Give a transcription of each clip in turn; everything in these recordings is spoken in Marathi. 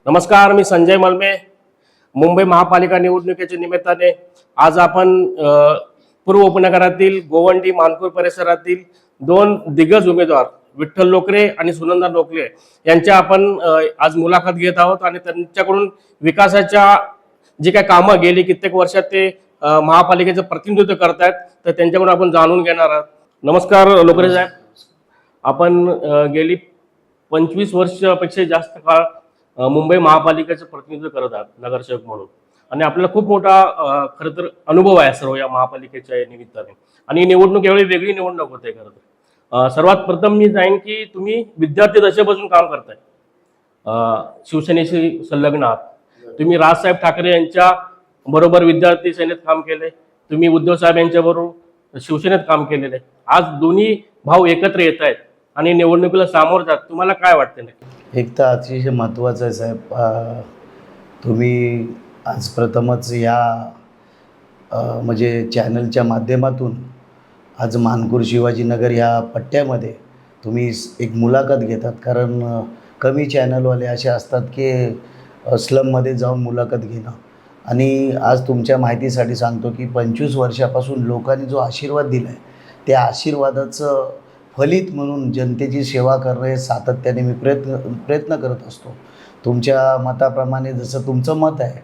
नमस्कार, मी संजय मलमे. मुंबई महापालिका निवडणुकीच्या निमित्ताने आज आपण पूर्व उपनगरातील गोवंडी मानपूर परिसरातील दोन दिग्गज उमेदवार विठ्ठल लोकरे आणि सुनंदा लोकरे यांच्या आपण आज मुलाखत घेत आहोत आणि त्यांच्याकडून विकासाच्या जी काही कामं गेली कित्येक वर्षात ते महापालिकेचं प्रतिनिधित्व करतायत, तर त्यांच्याकडून आपण जाणून घेणार आहोत. नमस्कार लोकरे साहेब. आपण गेली 25 वर्षापेक्षा जास्त काळ मुंबई महापालिकेचं प्रतिनिधित्व करत आहात नगरसेवक म्हणून, आणि आपल्याला खूप मोठा खरं तर अनुभव आहे सर्व या महापालिकेच्या निमित्ताने. आणि निवडणूक एवढी वेगळी निवडणूक होते खरं तर. सर्वात प्रथम मी जाईन की तुम्ही विद्यार्थी दशेपासून काम करताय, शिवसेनेशी संलग्न आहात. तुम्ही राजसाहेब ठाकरे यांच्या बरोबर विद्यार्थी सेनेत काम केले, तुम्ही उद्धव साहेब यांच्या बरोबर शिवसेनेत काम केलेले. आज दोन्ही भाऊ एकत्र येत आहेत आणि निवडणुकीला सामोर जात. तुम्हाला काय वाटतं नक्की? एक तर अतिशय महत्त्वाचं आहे साहेब, तुम्ही आज प्रथमच या म्हणजे चॅनलच्या माध्यमातून आज मानपूर शिवाजीनगर ह्या पट्ट्यामध्ये तुम्ही एक मुलाखत घेतात. कारण कमी चॅनलवाले असे असतात की स्लममध्ये जाऊन मुलाखत घेणं. आणि आज तुमच्या माहितीसाठी सांगतो की 25 वर्षापासून लोकांनी जो आशीर्वाद दिला आहे, त्या आशीर्वादाचं फलित म्हणून जनतेची सेवा करणं हे सातत्याने मी प्रयत्न करत असतो. तुमच्या मताप्रमाणे जसं तुमचं मत आहे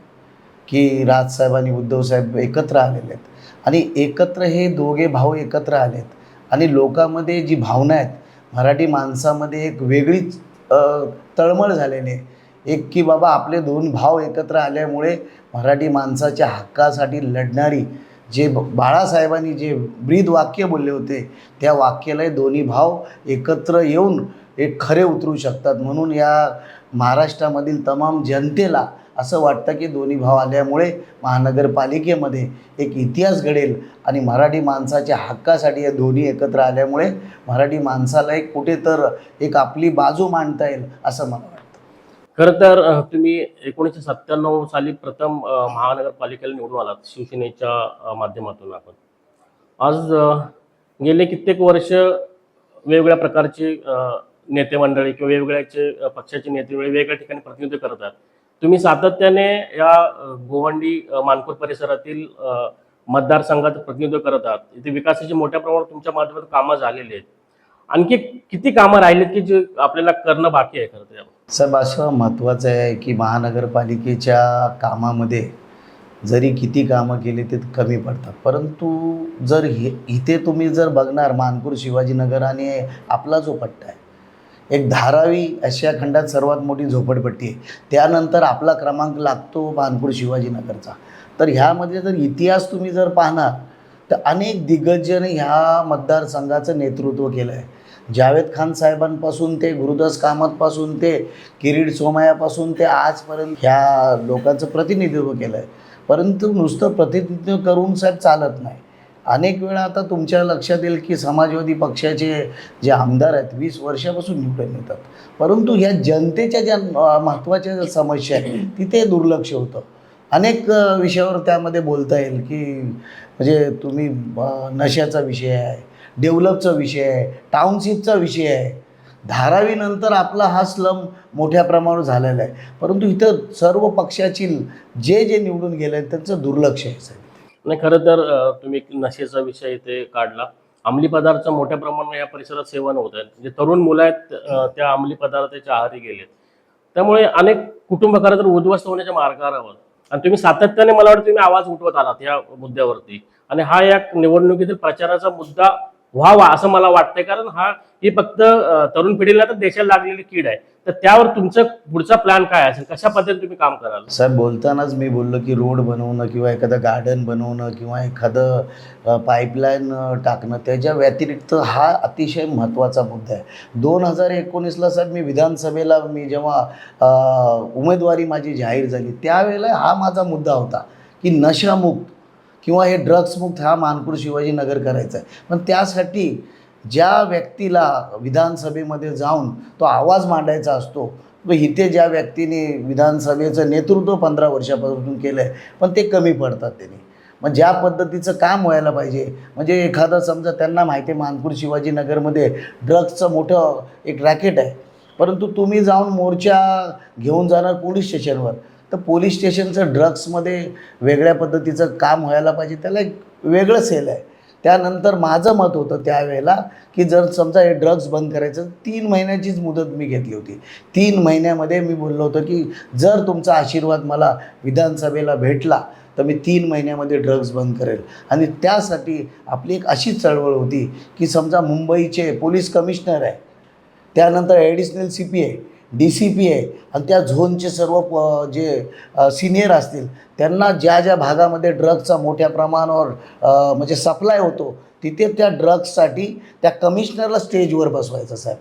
की राजसाहेब आणि उद्धवसाहेब एकत्र आलेले आहेत आणि एकत्र हे दोघे भाऊ एकत्र आलेत आणि लोकांमध्ये जी भावना आहेत, मराठी माणसामध्ये एक वेगळीच तळमळ झालेली आहे. एक की बाबा आपले दोन भाव एकत्र आल्यामुळे मराठी माणसाच्या हक्कासाठी लढणारी जे बाळासाहेबांनी जे ब्रीद वाक्य बोलले होते, त्या वाक्याला दोन्ही भाव एकत्र येऊन एक खरे उतरू शकतात. म्हणून या महाराष्ट्रामधील तमाम जनतेला असं वाटतं की दोन्ही भाव आल्यामुळे महानगरपालिकेमध्ये एक इतिहास घडेल आणि मराठी माणसाच्या हक्कासाठी या दोन्ही एकत्र आल्यामुळे मराठी माणसाला एक कुठे तर एक आपली बाजू मांडता येईल असं मला वाटतं. खरं तर तुम्ही 1997 साली प्रथम महानगरपालिकेला निवडून आलात शिवसेनेच्या माध्यमातून. आपण आज गेले कित्येक वर्ष वेगवेगळ्या प्रकारचे नेते मंडळी किंवा वेगवेगळ्या पक्षाचे नेते वेगवेगळ्या ठिकाणी प्रतिनिधित्व करतात. तुम्ही सातत्याने या गोवंडी मानपूर परिसरातील मतदारसंघाचं प्रतिनिधित्व करत आहात. इथे विकासाची मोठ्या प्रमाणात तुमच्या माध्यमातून कामं झालेली आहेत. आणखी किती कामं राहिलेत की जे आपल्याला करणं बाकी आहे? खरं तर साहेब असं महत्त्वाचं आहे की महानगरपालिकेच्या कामामध्ये जरी किती कामं केली ते कमी पडतात, परंतु जर इथे तुम्ही जर बघणार मानपूर शिवाजीनगर आणि आपला जो पट्टा आहे, एक धारावी आशिया खंडात सर्वात मोठी झोपडपट्टी आहे. त्यानंतर आपला क्रमांक लागतो मानपूर शिवाजीनगरचा. तर ह्यामध्ये जर इतिहास तुम्ही जर पाहणार तर अनेक दिग्गजांनी ह्या मतदारसंघाचं नेतृत्व केलं आहे. जावेद खान साहेबांपासून ते गुरुदास कामतपासून ते किरीट सोमय्यापासून ते आजपर्यंत ह्या लोकांचं प्रतिनिधित्व केलं आहे. परंतु नुसतं प्रतिनिधित्व करून साहेब चालत नाही. अनेक वेळा आता तुमच्या लक्षात येईल की समाजवादी पक्षाचे जे आमदार आहेत 20 वर्षापासून निवडून येतात, परंतु ह्या जनतेच्या ज्या महत्त्वाच्या ज्या समस्या आहेत तिथे दुर्लक्ष होतं. अनेक विषयावर त्यामध्ये बोलता येईल की म्हणजे तुम्ही नशाचा विषय आहे, डेव्हलपचा विषय आहे, टाउनशिपचा विषय आहे. धारावीनंतर आपला हा स्लम मोठ्या प्रमाणावर झालेला आहे, परंतु इथं सर्व पक्षाची जे निवडून गेले आहेत त्यांचं दुर्लक्ष आहे साहेब. नाही, खरं तर तुम्ही नशेचा विषय इथे काढला. अंमली पदार्थ मोठ्या प्रमाणात या परिसरात सेवन होत आहेत. जे तरुण मुलं आहेत त्या अंमली पदार्थाच्या आहारी गेलेत. त्यामुळे अनेक कुटुंब खरं तर उद्ध्वस्त होण्याच्या मार्गावर आहोत. आणि तुम्ही सातत्याने मला वाटतं तुम्ही आवाज उठवत आलात या मुद्द्यावरती. आणि हा या निवडणुकीतील प्रचाराचा मुद्दा व्हावा असं मला वाटतंय. कारण ही फक्त तरुण पिढीला तर देशाला लागलेली कीड आहे. तर त्यावर तुमचं पुढचा प्लॅन काय असेल? कशा पद्धतीने तुम्ही काम कराल? साहेब बोलतानाच मी बोललो की रोड बनवणं किंवा एखादं गार्डन बनवणं किंवा एखादं पाईपलाईन टाकणं, त्याच्या व्यतिरिक्त हा अतिशय महत्त्वाचा मुद्दा आहे. 2019ला साहेब मी विधानसभेला जेव्हा उमेदवारी माझी जाहीर झाली त्यावेळेला हा माझा मुद्दा होता की नशामुक्त किंवा हे ड्रग्समुक्त हा मानपूर शिवाजीनगर करायचा आहे. पण त्यासाठी ज्या व्यक्तीला विधानसभेमध्ये जाऊन तो आवाज मांडायचा असतो, व इथे ज्या व्यक्तीने विधानसभेचं नेतृत्व 15 वर्षापासून केलं आहे पण ते कमी पडतात त्यांनी. मग ज्या पद्धतीचं काम व्हायला पाहिजे, म्हणजे एखादा समजा त्यांना माहिती आहे मानपूर शिवाजीनगरमध्ये ड्रग्सचं मोठं एक रॅकेट आहे परंतु तुम्ही जाऊन मोर्चा घेऊन जाणार पोलीस स्टेशनवर, तर पोलीस स्टेशनचं ड्रग्समध्ये वेगळ्या पद्धतीचं काम व्हायला पाहिजे, त्याला एक वेगळं सेल आहे. त्यानंतर माझं मत होतं त्यावेळेला की जर समजा हे ड्रग्स बंद करायचं, 3 महिन्याचीच मुदत मी घेतली होती. 3 महिन्यामध्ये मी बोललो होतो की जर तुमचा आशीर्वाद मला विधानसभेला भेटला तर मी 3 महिन्यामध्ये ड्रग्स बंद करेल. आणि त्यासाठी आपली एक अशी चळवळ होती की समजा मुंबईचे पोलीस कमिशनर आहे, त्यानंतर ॲडिशनल CP आहे, DCP आहे, आणि त्या झोनचे सर्व जे सिनियर असतील त्यांना ज्या ज्या भागामध्ये ड्रग्सचा मोठ्या प्रमाणावर म्हणजे सप्लाय होतो तिथे त्या ड्रग्ससाठी त्या कमिशनरला स्टेजवर बसवायचं साहेब.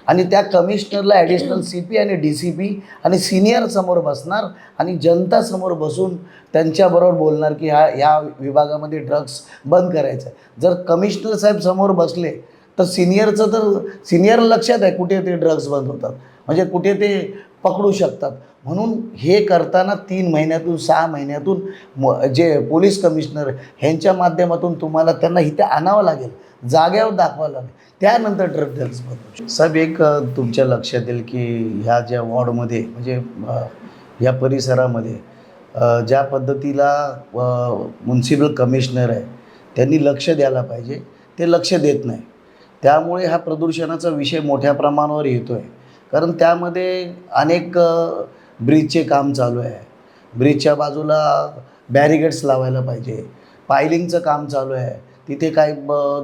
आणि त्या कमिशनरला ॲडिशनल CP आणि DCP आणि सिनियर समोर बसणार आणि जनतासमोर बसून त्यांच्याबरोबर बोलणार की ह्या विभागामध्ये ड्रग्स बंद करायचं आहे. जर कमिशनर साहेब समोर बसले तर सिनियर लक्षात आहे कुठे ते ड्रग्स बंद होतात, म्हणजे कुठे ते पकडू शकतात. म्हणून हे करताना 3 महिन्यातून 6 महिन्यातून जे पोलीस कमिशनर ह्यांच्या माध्यमातून तुम्हाला त्यांना इथे आणावं लागेल, जाग्यावर दाखवावं लागेल, त्यानंतर ड्रग्स बंद. साहेब एक तुमच्या लक्षात येईल की ह्या ज्या वॉर्डमध्ये म्हणजे या परिसरामध्ये ज्या पद्धतीला म्युन्सिपल कमिशनर आहे त्यांनी लक्ष द्यायला पाहिजे, ते लक्ष देत नाही. त्यामुळे हा प्रदूषणाचा विषय मोठ्या प्रमाणावर येतो आहे. कारण त्यामध्ये अनेक ब्रिजचे काम चालू आहे, ब्रिजच्या बाजूला बॅरिगेड्स लावायला पाहिजे, पायलिंगचं काम चालू आहे, तिथे काय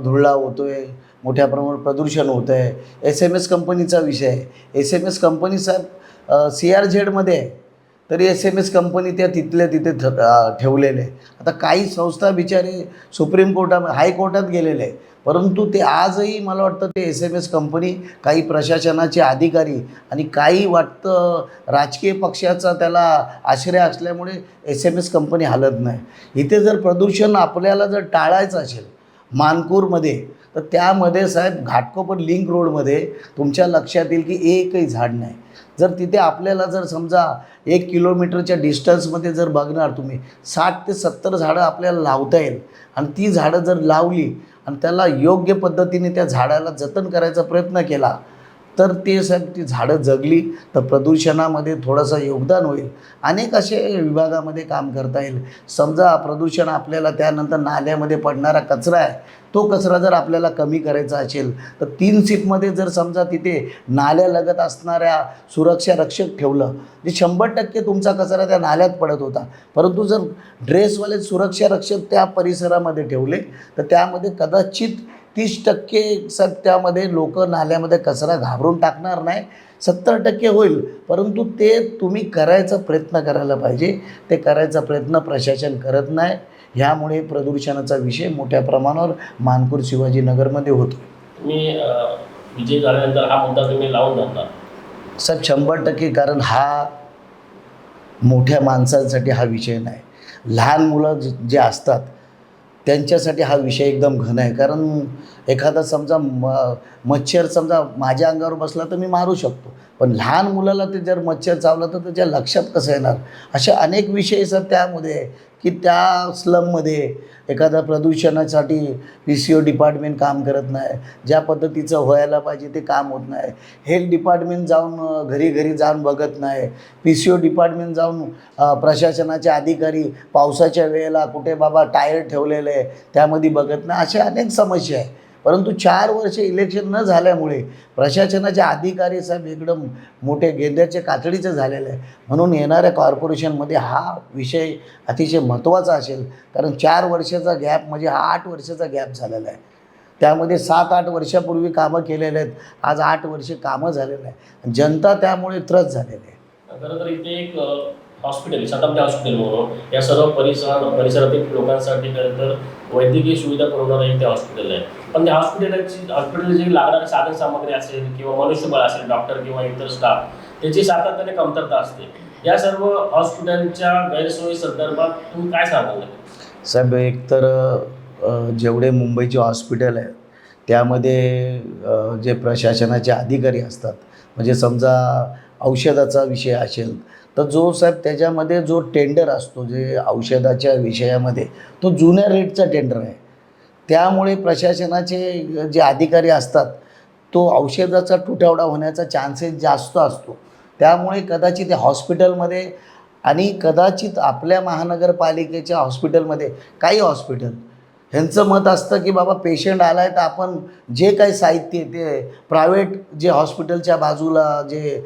धुळा होतो आहे, मोठ्या प्रमाणावर प्रदूषण होतं आहे. SMS कंपनीचा विषय आहे. SMS कंपनी साहेब CRZमध्ये आहे, तरी SMS कंपनी त्या तिथल्या तिथे ठेवलेले आहे. आता काही संस्था बिचारे सुप्रीम कोर्टात हायकोर्टात गेलेले आहे, परंतु ते आजही मला वाटतं ते SMS कंपनी, काही प्रशासनाचे अधिकारी आणि काही वाटतं राजकीय पक्षाचा त्याला आश्रय असल्यामुळे SMS कंपनी हलत नाही. इथे जर प्रदूषण आपल्याला जर टाळायचं असेल मानपूरमध्ये, तर त्यामध्ये साहेब घाटकोपर लिंक रोडमध्ये तुमच्या लक्षात येईल की एकही झाड नाही. जर तिथे आपल्याला जर समजा 1 किलोमीटरच्या डिस्टन्समध्ये जर बघणार तुम्ही 60 ते 70 झाडं आपल्याला लावता येईल. आणि ती झाडं जर लावली आणि त्याला योग्य पद्धतीने त्या झाडाला जतन करायचा प्रयत्न केला तर ते साहेब ती झाडं जगली तर प्रदूषणामध्ये थोडंसं योगदान होईल. अनेक असे विभागामध्ये काम करता येईल. समजा प्रदूषण आपल्याला त्यानंतर नाल्यामध्ये पडणारा कचरा आहे, तो कचरा जर आपल्याला कमी करायचा असेल तर 3 सीटमध्ये जर समजा तिथे नाल्यालगत असणाऱ्या सुरक्षा रक्षक ठेवलं, जे 100% तुमचा कचरा त्या नाल्यात पडत होता, परंतु जर ड्रेसवाले सुरक्षा रक्षक त्या परिसरामध्ये ठेवले तर त्यामध्ये कदाचित 30% साहेब त्यामध्ये लोक नाल्यामध्ये कचरा घाबरून टाकणार नाही. 70% होईल, परंतु ते तुम्ही करायचा प्रयत्न करायला पाहिजे. ते करायचा प्रयत्न प्रशासन करत नाही. ह्यामुळे प्रदूषणाचा विषय मोठ्या प्रमाणावर मानपूर शिवाजीनगरमध्ये होतो. तुम्ही विजय झाल्यानंतर हा मुद्दा तुम्ही लावून धरणार साहेब 100%. कारण हा मोठ्या माणसांसाठी हा विषय नाही, लहान मुलं जे असतात त्यांच्यासाठी हा विषय एकदम घन आहे. कारण एखादा समजा मच्छर समजा माझ्या अंगावर बसला तर मी मारू शकतो, पण लहान मुलाला ते जर मच्छर चावला तर त्याच्या लक्षात कसं येणार. असे अनेक विषय सर त्यामध्ये की त्या स्लममध्ये एखादा प्रदूषणासाठी PCO डिपार्टमेंट काम करत नाही, ज्या पद्धतीचं व्हायला पाहिजे ते काम होत नाही. हेल्थ डिपार्टमेंट जाऊन घरी घरी जाऊन बघत नाही. PCO डिपार्टमेंट जाऊन प्रशासनाचे अधिकारी पावसाच्या वेळेला कुठे बाबा टायर ठेवलेले त्यामध्ये बघत नाही. अशा अनेक समस्या आहे. परंतु 4 वर्ष इलेक्शन न झाल्यामुळे प्रशासनाचे अधिकारी साहेब एकदम मोठे गेंद्याचे कातडीचे झालेले आहे. म्हणून येणाऱ्या कॉर्पोरेशनमध्ये हा विषय अतिशय महत्त्वाचा असेल. कारण 4 वर्षाचा गॅप म्हणजे हा 8 वर्षाचा गॅप झालेला आहे. त्यामध्ये 7-8 वर्षापूर्वी कामं केलेले आहेत, आज 8 वर्ष कामं झालेलं आहे. जनता त्यामुळे त्रस्त झालेली आहे. खरं तर इथे एक हॉस्पिटल, शताब्दी हॉस्पिटल म्हणून या सर्व परिसरातील लोकांसाठी खरं तर वैद्यकीय सुविधा पुरवणारं एक ते हॉस्पिटल आहे. पण त्या हॉस्पिटलची जी लागणारी साधन सामग्री असेल किंवा मनुष्यबळ असेल, डॉक्टर किंवा इतर स्टाफ, त्याची सातत्याने कमतरता असते. या सर्व हॉस्पिटलच्या गैरसोयी संदर्भात तुम्ही काय सांगाल? साहेब एकतर जेवढे मुंबईचे हॉस्पिटल आहे त्यामध्ये जे प्रशासनाचे अधिकारी असतात, म्हणजे समजा औषधाचा विषय असेल तर जो साहेब त्याच्यामध्ये जो टेंडर असतो जे औषधाच्या विषयामध्ये तो जुन्या रेटचा टेंडर आहे. त्यामुळे प्रशासनाचे जे अधिकारी असतात तो औषधाचा तुटवडा होण्याचा चान्सेस जास्त असतो. त्यामुळे कदाचित या हॉस्पिटलमध्ये आणि कदाचित आपल्या महानगरपालिकेच्या हॉस्पिटलमध्ये काही हॉस्पिटल ह्यांचं मत असतं की बाबा पेशंट आला आहे तर आपण जे काही साहित्य ते प्रायव्हेट जे हॉस्पिटलच्या बाजूला जे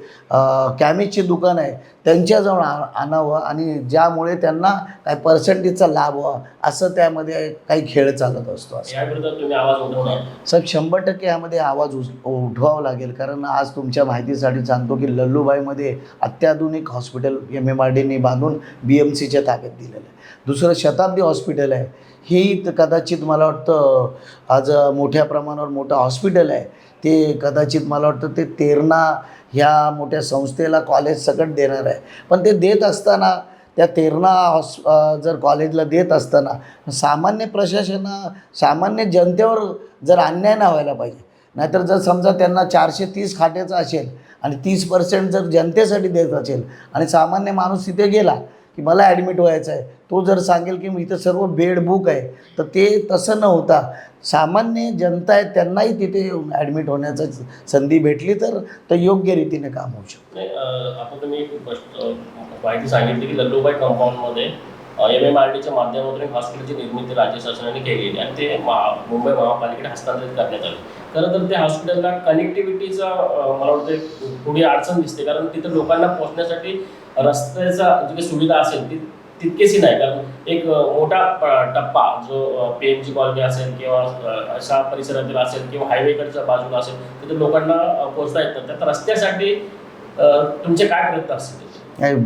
कॅमिजचे दुकान आहे त्यांच्याजवळ आणावं आणि ज्यामुळे त्यांना काय पर्सेंटेजचा लाभ व्हावा, असं त्यामध्ये काही खेळ चालत असतो. असं याविरुद्ध तुम्ही आवाज उठवणार? साहेब 100% यामध्ये आवाज उठवावा लागेल. कारण आज तुमच्या माहितीसाठी सांगतो की लल्लूबाईमध्ये अत्याधुनिक हॉस्पिटल MMRDने बांधून BMCच्या ताब्यात दिलेलं आहे. दुसरं शताब्दी हॉस्पिटल आहे, हेही कदाचित मला वाटतं आज मोठ्या प्रमाणावर मोठं हॉस्पिटल आहे. ते कदाचित मला वाटतं ते तेरणा ह्या मोठ्या संस्थेला कॉलेज सकट देणार आहे. पण ते देत असताना त्या तेरणा जर कॉलेजला देत असताना सामान्य प्रशासना सामान्य जनतेवर जर अन्याय नाही व्हायला पाहिजे. नाहीतर जर समजा त्यांना 430 खाटेचं असेल आणि 30% जर जनतेसाठी देत असेल आणि सामान्य माणूस तिथे गेला की मला ॲडमिट व्हायचं आहे, तो जर सांगेल की मी इथं सर्व बेड बुक आहे, तर ते तसं न होता सामान्य जनता आहे त्यांनाही तिथे ॲडमिट होण्याची संधी भेटली तर योग्य रीतीने काम होऊ शकतं. नाही, आपण तुम्ही माहिती सांगितली की लल्लूबाई कंपाऊंडमध्ये MMRDच्या माध्यमातून एक हॉस्पिटलची निर्मिती राज्य शासनाने केलेली आणि ते मुंबई महापालिकेने हस्तांतरित करण्यात आले. खरं तर त्या हॉस्पिटलला कनेक्टिव्हिटीचा मला वाटतं थोडी अडचण दिसते, कारण तिथं लोकांना पोहोचण्यासाठी रस्त्याचा जी काही सुविधा असेल ती तितकीशी नाही. कारण एक मोठा टप्पा जो PMG कॉलनी असेल किंवा अशा परिसरातील असेल किंवा हायवेकडच्या बाजूला असेल तिथे लोकांना पोहोचता येत नाही. तर रस्त्यासाठी तुमचे काय प्रयत्न असतील?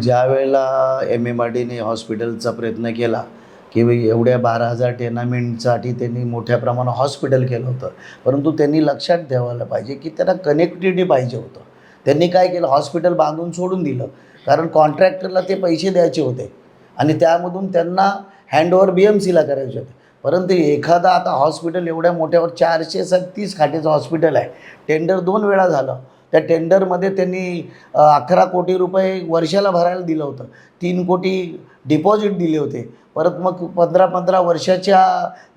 ज्या वेळेला MMRDने हॉस्पिटलचा प्रयत्न केला की एवढ्या 12,000 टेनामेंटसाठी त्यांनी मोठ्या प्रमाणात हॉस्पिटल केलं होतं, परंतु त्यांनी लक्षात ठेवायला पाहिजे की त्यांना कनेक्टिव्हिटी पाहिजे होतं. त्यांनी काय केलं, हॉस्पिटल बांधून सोडून दिलं, कारण कॉन्ट्रॅक्टरला ते पैसे द्यायचे होते आणि त्यामधून त्यांना हँडओव्हर BMCला करायचे होते. परंतु एखादा आता हॉस्पिटल एवढ्या मोठ्यावर 430 खाटेचं हॉस्पिटल आहे, टेंडर 2 वेळा झालं. त्या टेंडरमध्ये त्यांनी 11 कोटी रुपये वर्षाला भरायला दिलं होतं, 3 कोटी डिपॉझिट दिले होते, परत मग 15-15 वर्षाच्या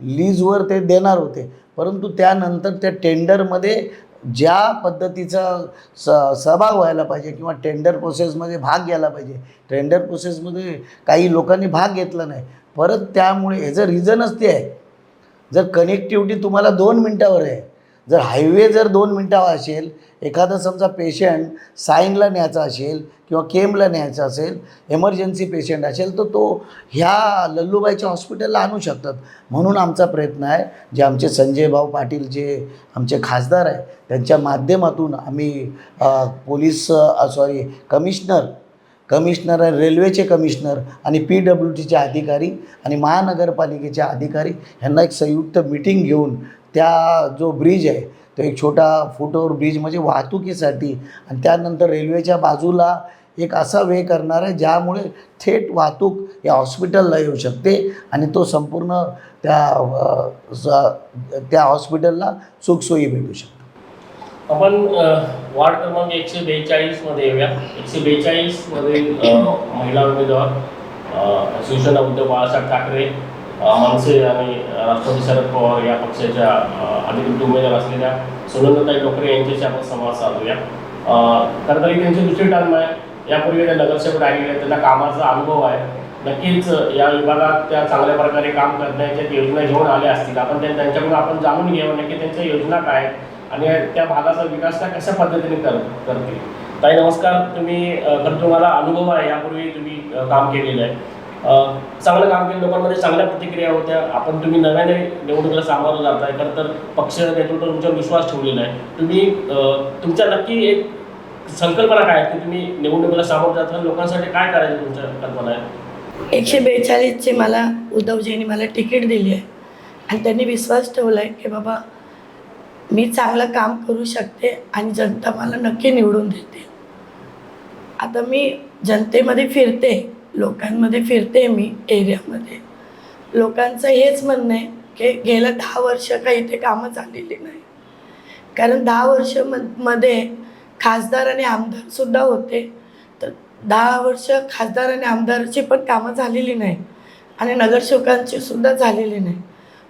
लीजवर ते देणार होते. परंतु त्यानंतर त्या टेंडरमध्ये ज्या पद्धतीचा सहभाग व्हायला पाहिजे किंवा टेंडर प्रोसेसमध्ये भाग घ्यायला पाहिजे, टेंडर प्रोसेसमध्ये काही लोकांनी भाग घेतला नाही. परत त्यामुळे ह्याचं रिझनच ते आहे, जर कनेक्टिव्हिटी तुम्हाला 2 मिनटावर आहे, जर हायवे जर 2 मिनटावर असेल, एखादा समजा पेशंट साईनला न्यायचा असेल किंवा केमला न्यायचा असेल, एमर्जन्सी पेशंट असेल, तर तो ह्या लल्लूबाईच्या हॉस्पिटलला आणू शकतात. म्हणून आमचा प्रयत्न आहे, जे आमचे संजय भाऊ पाटील जे आमचे खासदार आहे त्यांच्या माध्यमातून आम्ही पोलीस कमिशनर रेल्वेचे कमिशनर आणि PWDचे अधिकारी आणि महानगरपालिकेचे अधिकारी यांना एक संयुक्त मीटिंग घेऊन त्या जो ब्रिज आहे तो एक छोटा फुटओव्हर ब्रिज म्हणजे वाहतुकीसाठी आणि त्यानंतर रेल्वेच्या बाजूला एक असा वे करणार आहे ज्यामुळे थेट वाहतूक या हॉस्पिटलला येऊ शकते आणि तो संपूर्ण त्या हॉस्पिटलला सुखसोयी भेटू शकतो. आपण वार्ड क्रमांक 142 मध्ये येऊया. 142 मध्ये महिला उमेदवार शिवसेना उद्धव बाळासाहेब ठाकरे, मनसे आणि राष्ट्रवादी शरद पवार या पक्षाच्या अधिकृत उमेदवार असलेल्या सुनंदाताई डोकरे यांच्याशी आपण संवाद साधूया. खरं तर ही त्यांची दुसरी टर्म आहे. यापूर्वी त्या नगरसेवक राहिलेले आहेत, त्यांना कामाचा अनुभव आहे. नक्कीच या विभागात त्या चांगल्या प्रकारे काम करण्याच्या योजना घेऊन आल्या असतील. आपण त्यांच्याकडून आपण जाणून घेऊ नक्की त्यांच्या योजना काय आहेत आणि त्या भागाचा विकास त्या कशा पद्धतीने करतील. ताई नमस्कार. तुम्हाला अनुभव आहे, यापूर्वी तुम्ही काम केलेलं आहे, चांगलं काम केलं, लोकांमध्ये चांगल्या प्रतिक्रिया होत्या. तुम्ही नव्याने निवडणुकीला सामोरं जाताय. खरं तर पक्ष नेतृत्व तुमच्यावर विश्वास ठेवलेला आहे. तुमच्या नक्की एक संकल्पना काय आहे की तुम्ही निवडणुकीला सामोरं जाताना लोकांसाठी काय करायचं तुमच्या कल्पना आहे? 142ची मला उद्धवजींनी मला तिकीट दिली आहे आणि त्यांनी विश्वास ठेवला आहे की बाबा मी चांगलं काम करू शकते आणि जनता मला नक्की निवडून देते. आता मी जनतेमध्ये फिरते, लोकांमध्ये फिरते, मी एरियामध्ये लोकांचं हेच म्हणणं आहे की गेल्या 10 वर्ष काही इथे कामं झालेली नाही. कारण 10 वर्ष मध्ये खासदार आणि आमदारसुद्धा होते, तर 10 वर्ष खासदार आणि आमदाराची पण कामं झालेली नाही आणि नगरसेवकांची सुद्धा झालेली नाही.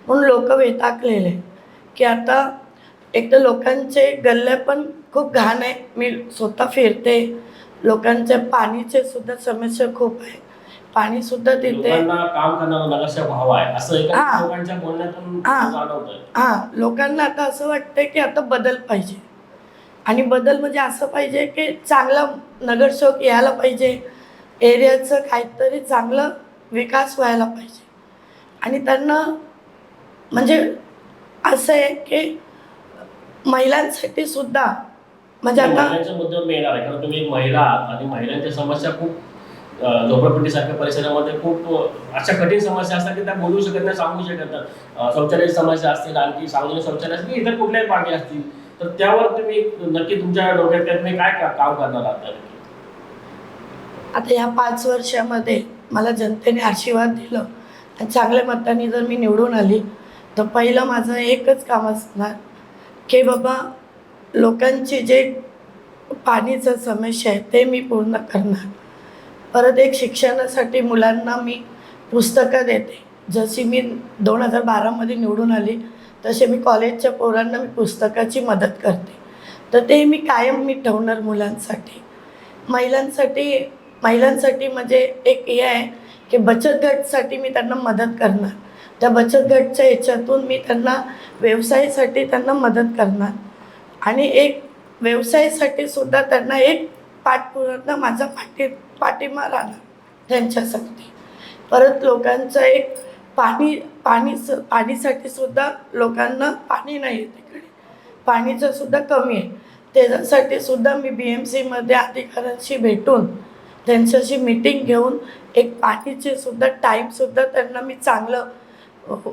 म्हणून लोक वैतागलेले की आता एक तर लोकांचे गल्ल्या पण खूप घाण आहे. मी स्वतः फिरते. लोकांच्या पाणीचे सुद्धा समस्या खूप आहे. पाणीसुद्धा तिथे लोकांना काम करणारा नगरसेवक हवा आहे असं एका हां. लोकांच्या बोलण्यातून हां. जाणवतंय. लोकांना आता असं वाटतंय की आता बदल पाहिजे. आणि बदल म्हणजे असं पाहिजे की चांगला नगरसेवक यायला पाहिजे. एरियाचं काहीतरी चांगलं विकास व्हायला पाहिजे. आणि त्यांना म्हणजे असं आहे की महिलांसाठी सुद्धा म्हणजे तुम्ही आता महिलांच्या मुद्द्यावर मी येणार आहे कारण तुम्ही एक महिला आहात आणि महिलांच्या समस्या खूप झोपडपट्टीसारख्या परिसरामध्ये खूप अशा कठीण समस्या असतात की त्या बोलू शकत नाही, सांगू शकत नाही. शौचालयाची समस्या असतील, आणखी सार्वजनिक शौचालय असतील, इतर कुठल्याही बाबी असतील, तर त्यावर तुम्ही नक्की तुमच्या डोक्यात तुम्ही काय काम करणार आहात नक्की? आता ह्या 5 वर्षामध्ये मला जनतेने आशीर्वाद दिलं आणि चांगल्या मतांनी जर मी निवडून आली तर पहिलं माझं एकच काम असणार की बाबा लोकांची जे पाणीचं समस्या आहे ते मी पूर्ण करणार. परत एक शिक्षणासाठी मुलांना मी पुस्तकं देते. जशी मी 2012मध्ये निवडून आली तसे मी कॉलेजच्या पोरांना मी पुस्तकाची मदत करते. तर ते मी कायम ठेवणार मुलांसाठी. महिलांसाठी म्हणजे एक हे आहे की बचत गटसाठी मी त्यांना मदत करणार. त्या बचत गटच्या ह्याच्यातून मी त्यांना व्यवसायासाठी त्यांना मदत करणार. आणि एक व्यवसायासाठी सुद्धा त्यांना एक पाठपुरावा माझा पाठिंबा राहणार त्यांच्यासाठी. परत लोकांचं एक पाणीसाठी सुद्धा लोकांना पाणी नाही आहे तिकडे. पाणीचं सुद्धा कमी आहे. त्याच्यासाठी सुद्धा मी BMCमध्ये अधिकाऱ्यांशी भेटून त्यांच्याशी मीटिंग घेऊन एक पाणीचे सुद्धा टाईमसुद्धा त्यांना मी चांगलं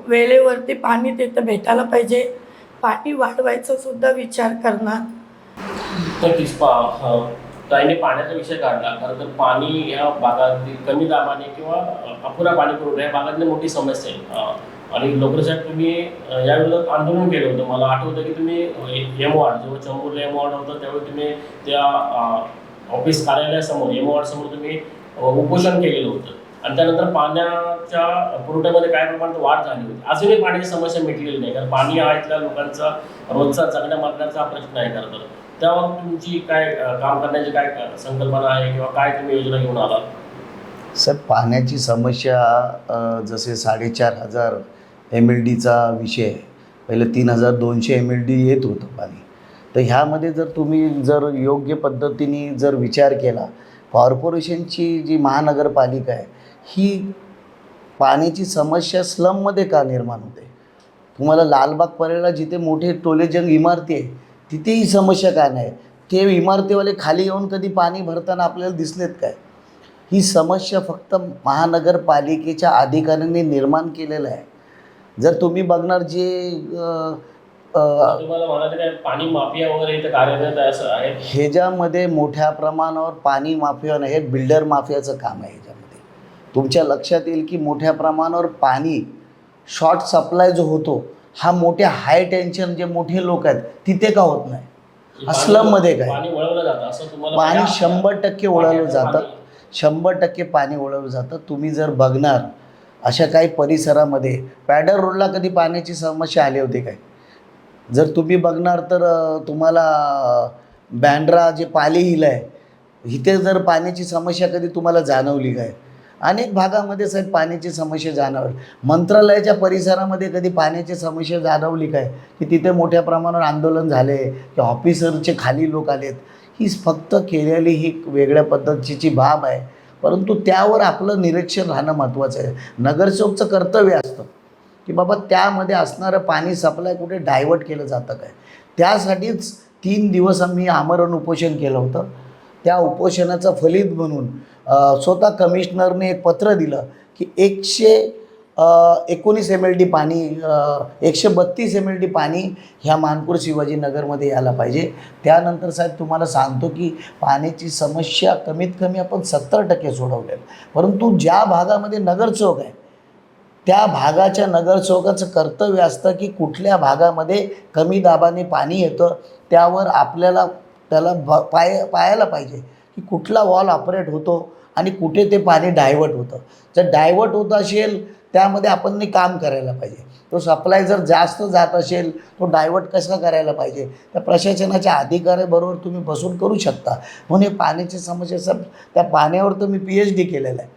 वेळेवरती पाणी तिथं भेटायला पाहिजे. पाणी वाढवायचा सुद्धा विचार करणार. नक्कीच ताईने पाण्याचा विषय काढला. खरं तर पाणी या भागातील कमी दाबाने किंवा अपुरा पाणी पुरवठा या भागातली मोठी समस्या आहे. आणि लोकरसाहेब तुम्ही या विरोधात आंदोलन केलं होतं. मला आठवतं की तुम्ही M-Ward जेव्हा चंबूरला M-Ward होतं त्यावेळी तुम्ही त्या ऑफिस कार्यालयासमोर M-Ward समोर तुम्ही उपोषण केलेलं होतं. आणि त्यानंतर पाण्याच्या पुरवठ्यामध्ये काय प्रमाणात वाढ झाली होती. अजूनही पाण्याची समस्या मिटलेली नाही कारण पाणी हा इथल्या लोकांचा रोजचा जगण्या मरण्याचा प्रश्न आहे. खरं तर त्यावर तुमची काय काम करण्याची काय संकल्पना आहे किंवा काय तुम्ही योजना घेऊन आलात? सर, पाण्याची समस्या जसे 4,500 MLDचा विषय आहे. पहिलं 3,200 MLD येत होतं पाणी. तर ह्यामध्ये जर तुम्ही योग्य पद्धतीने विचार केला, कॉर्पोरेशनची जी महानगरपालिका आहे ही पाण्याची समस्या स्लममध्ये का निर्माण होते? तुम्हाला लालबाग परेला जिथे मोठे टोलेजंग इमारती आहे तिथे ही समस्या का नाही? ते इमारतीवाले खाली येऊन कधी पाणी भरताना आपल्याला दिसलेत काय? ही समस्या फक्त महानगरपालिकेच्या अधिकाऱ्यांनी निर्माण केलेलं आहे. जर तुम्ही बघणार तुम्हाला म्हणाले काय पाणी माफिया वगैरे इथे कार्यरत आहे असं आहे? ह्याच्यामध्ये मोठ्या प्रमाणावर पाणी माफिया नाही, हे बिल्डर माफियाचं काम आहे. ह्याच्यामध्ये तुमच्या लक्षात येईल की मोठ्या प्रमाणावर पाणी शॉर्ट सप्लाय जो होतो हा मोठ्या हाय टेन्शन जे मोठे लोक आहेत तिथे का होत नाही? स्लममध्ये काय पाणी वळवलं जातं असं तुम्हाला? पाणी 100% वळवलं जातं. 100% पाणी वळवलं जातं. तुम्ही जर बघणार अशा काही परिसरामध्ये पॅडर रोडला कधी पाण्याची समस्या आली होती काय? जर तुम्ही बघणार तर तुम्हाला बँड्रा जे पाली हिल आहे इथे जर पाण्याची समस्या कधी तुम्हाला जाणवली काय? अनेक भागामध्ये साहेब पाण्याची समस्या जाणवली. मंत्रालयाच्या परिसरामध्ये कधी पाण्याची समस्या जाणवली काय की तिथे मोठ्या प्रमाणावर आंदोलन झाले की ऑफिसरचे खाली लोक आलेत? ही फक्त केलेली ही वेगळ्या पद्धतीची बाब आहे. परंतु त्यावर आपलं निरीक्षण राहणं महत्त्वाचं आहे. नगरसेवकचं कर्तव्य असतं की बाबा त्यामध्ये असणारं पाणी सप्लाय कुठे डायव्हर्ट केलं जातं काय? त्यासाठीच 3 दिवस आम्ही आमरण उपोषण केलं होतं. त्या उपोषणाचं फलित म्हणून स्वतः कमिशनरने एक पत्र दिलं की 119 MLD पाणी 132 MLD पाणी ह्या मानपूर शिवाजीनगरमध्ये यायला पाहिजे. त्यानंतर साहेब तुम्हाला सांगतो की पाण्याची समस्या कमीत कमी आपण 70% सोडवलेलं. परंतु ज्या भागामध्ये नगरचौक आहे त्या भागाच्या नगरचौकाचं कर्तव्य असतं की कुठल्या भागामध्ये कमी दाबाने पाणी येतं त्यावर आपल्याला त्याला पाहायला पाहिजे की कुठला वॉल ऑपरेट होतो आणि कुठे ते पाणी डायव्हर्ट होतं. जर डायव्हर्ट होत असेल त्यामध्ये आपण काम करायला पाहिजे. तो सप्लाय जर जास्त जात असेल तो डायव्हर्ट कसा करायला पाहिजे, त्या प्रशासनाच्या अधिकाऱ्याबरोबर तुम्ही बसून करू शकता. म्हणून हे पाण्याची समस्या त्या पाण्यावर तर मी PhD केलेलं आहे.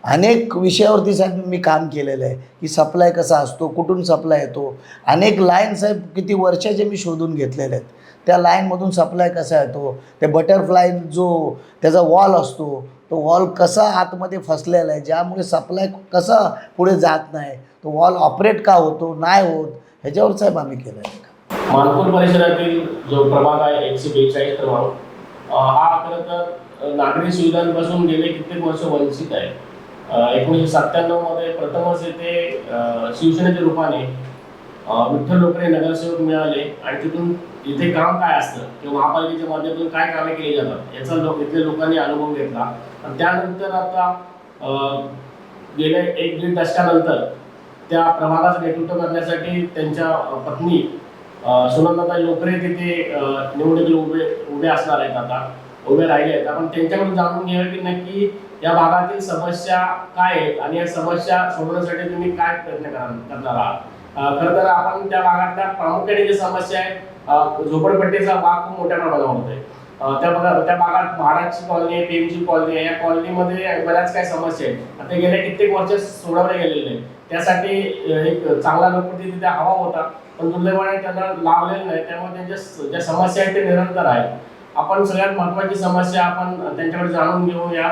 अनेक विषयावरती साहेब मी काम केलेलं आहे की सप्लाय कसा असतो, कुठून सप्लाय येतो. अनेक लाईन साहेब किती वर्षाचे मी शोधून घेतलेले आहेत. त्या लाईनमधून सप्लाय कसा येतो, ते बटरफ्लाय जो त्याचा वॉल असतो तो वॉल कसा आतमध्ये फसलेला आहे, ज्यामुळे सप्लाय कसा पुढे जात नाही, तो वॉल ऑपरेट का होतो नाही होत, ह्याच्यावर साहेब आम्ही केलं आहे. मानपूर परिसरातील जो प्रभाग आहे 142 क्रमांक, हा खरं तर नागरी सुविधांपासून गेले कित्येक वर्ष वंचित आहे. 1997 मध्ये प्रथमच येथे शिवसेनेच्या रूपाने विठ्ठल लोकरे नगरसेवक मिळाले आणि तिथून इथे काम काय असतं किंवा महापालिकेच्या माध्यमातून काय कामे केली जातात याचा इथल्या लोकांनी अनुभव घेतला. आणि त्यानंतर आता गेल्या 1-1.5 दशकानंतर त्या प्रभागाचं नेतृत्व करण्यासाठी त्यांच्या पत्नी सुनंदाताई लोकरे तिथे निवडणुकीला उभे असणार आहेत, आता उभे राहिले आहेत. आपण त्यांच्याकडून जाणून घ्यावे की नक्की या भागातील समस्या काय आहेत आणि या समस्या सोडवण्यासाठी तुम्ही काय प्रयत्न करणार आहात. खरं तर आपण त्या भागातल्या प्रामुख्याने जी समस्या आहे, झोपडपट्टीचा भाग खूप मोठ्या प्रमाणावर होतोय. त्या भागात म्हाडाची कॉलनी आहे, PMG कॉलनी आहे. या कॉलनीमध्ये बऱ्याच काही समस्या आहेत. आता गेल्या कित्येक वर्ष सोडवल्या गेलेल्या आहेत. त्यासाठी एक चांगला लोकप्रतिनिधी तिथे हवा होता, पण दुर्दैवाने त्यांना लाभलेलं नाही. त्यामुळे त्यांच्या ज्या समस्या आहेत ते निरंतर आहेत. आपण सगळ्यात महत्त्वाची समस्या आपण त्यांच्याकडे जाणून घेऊया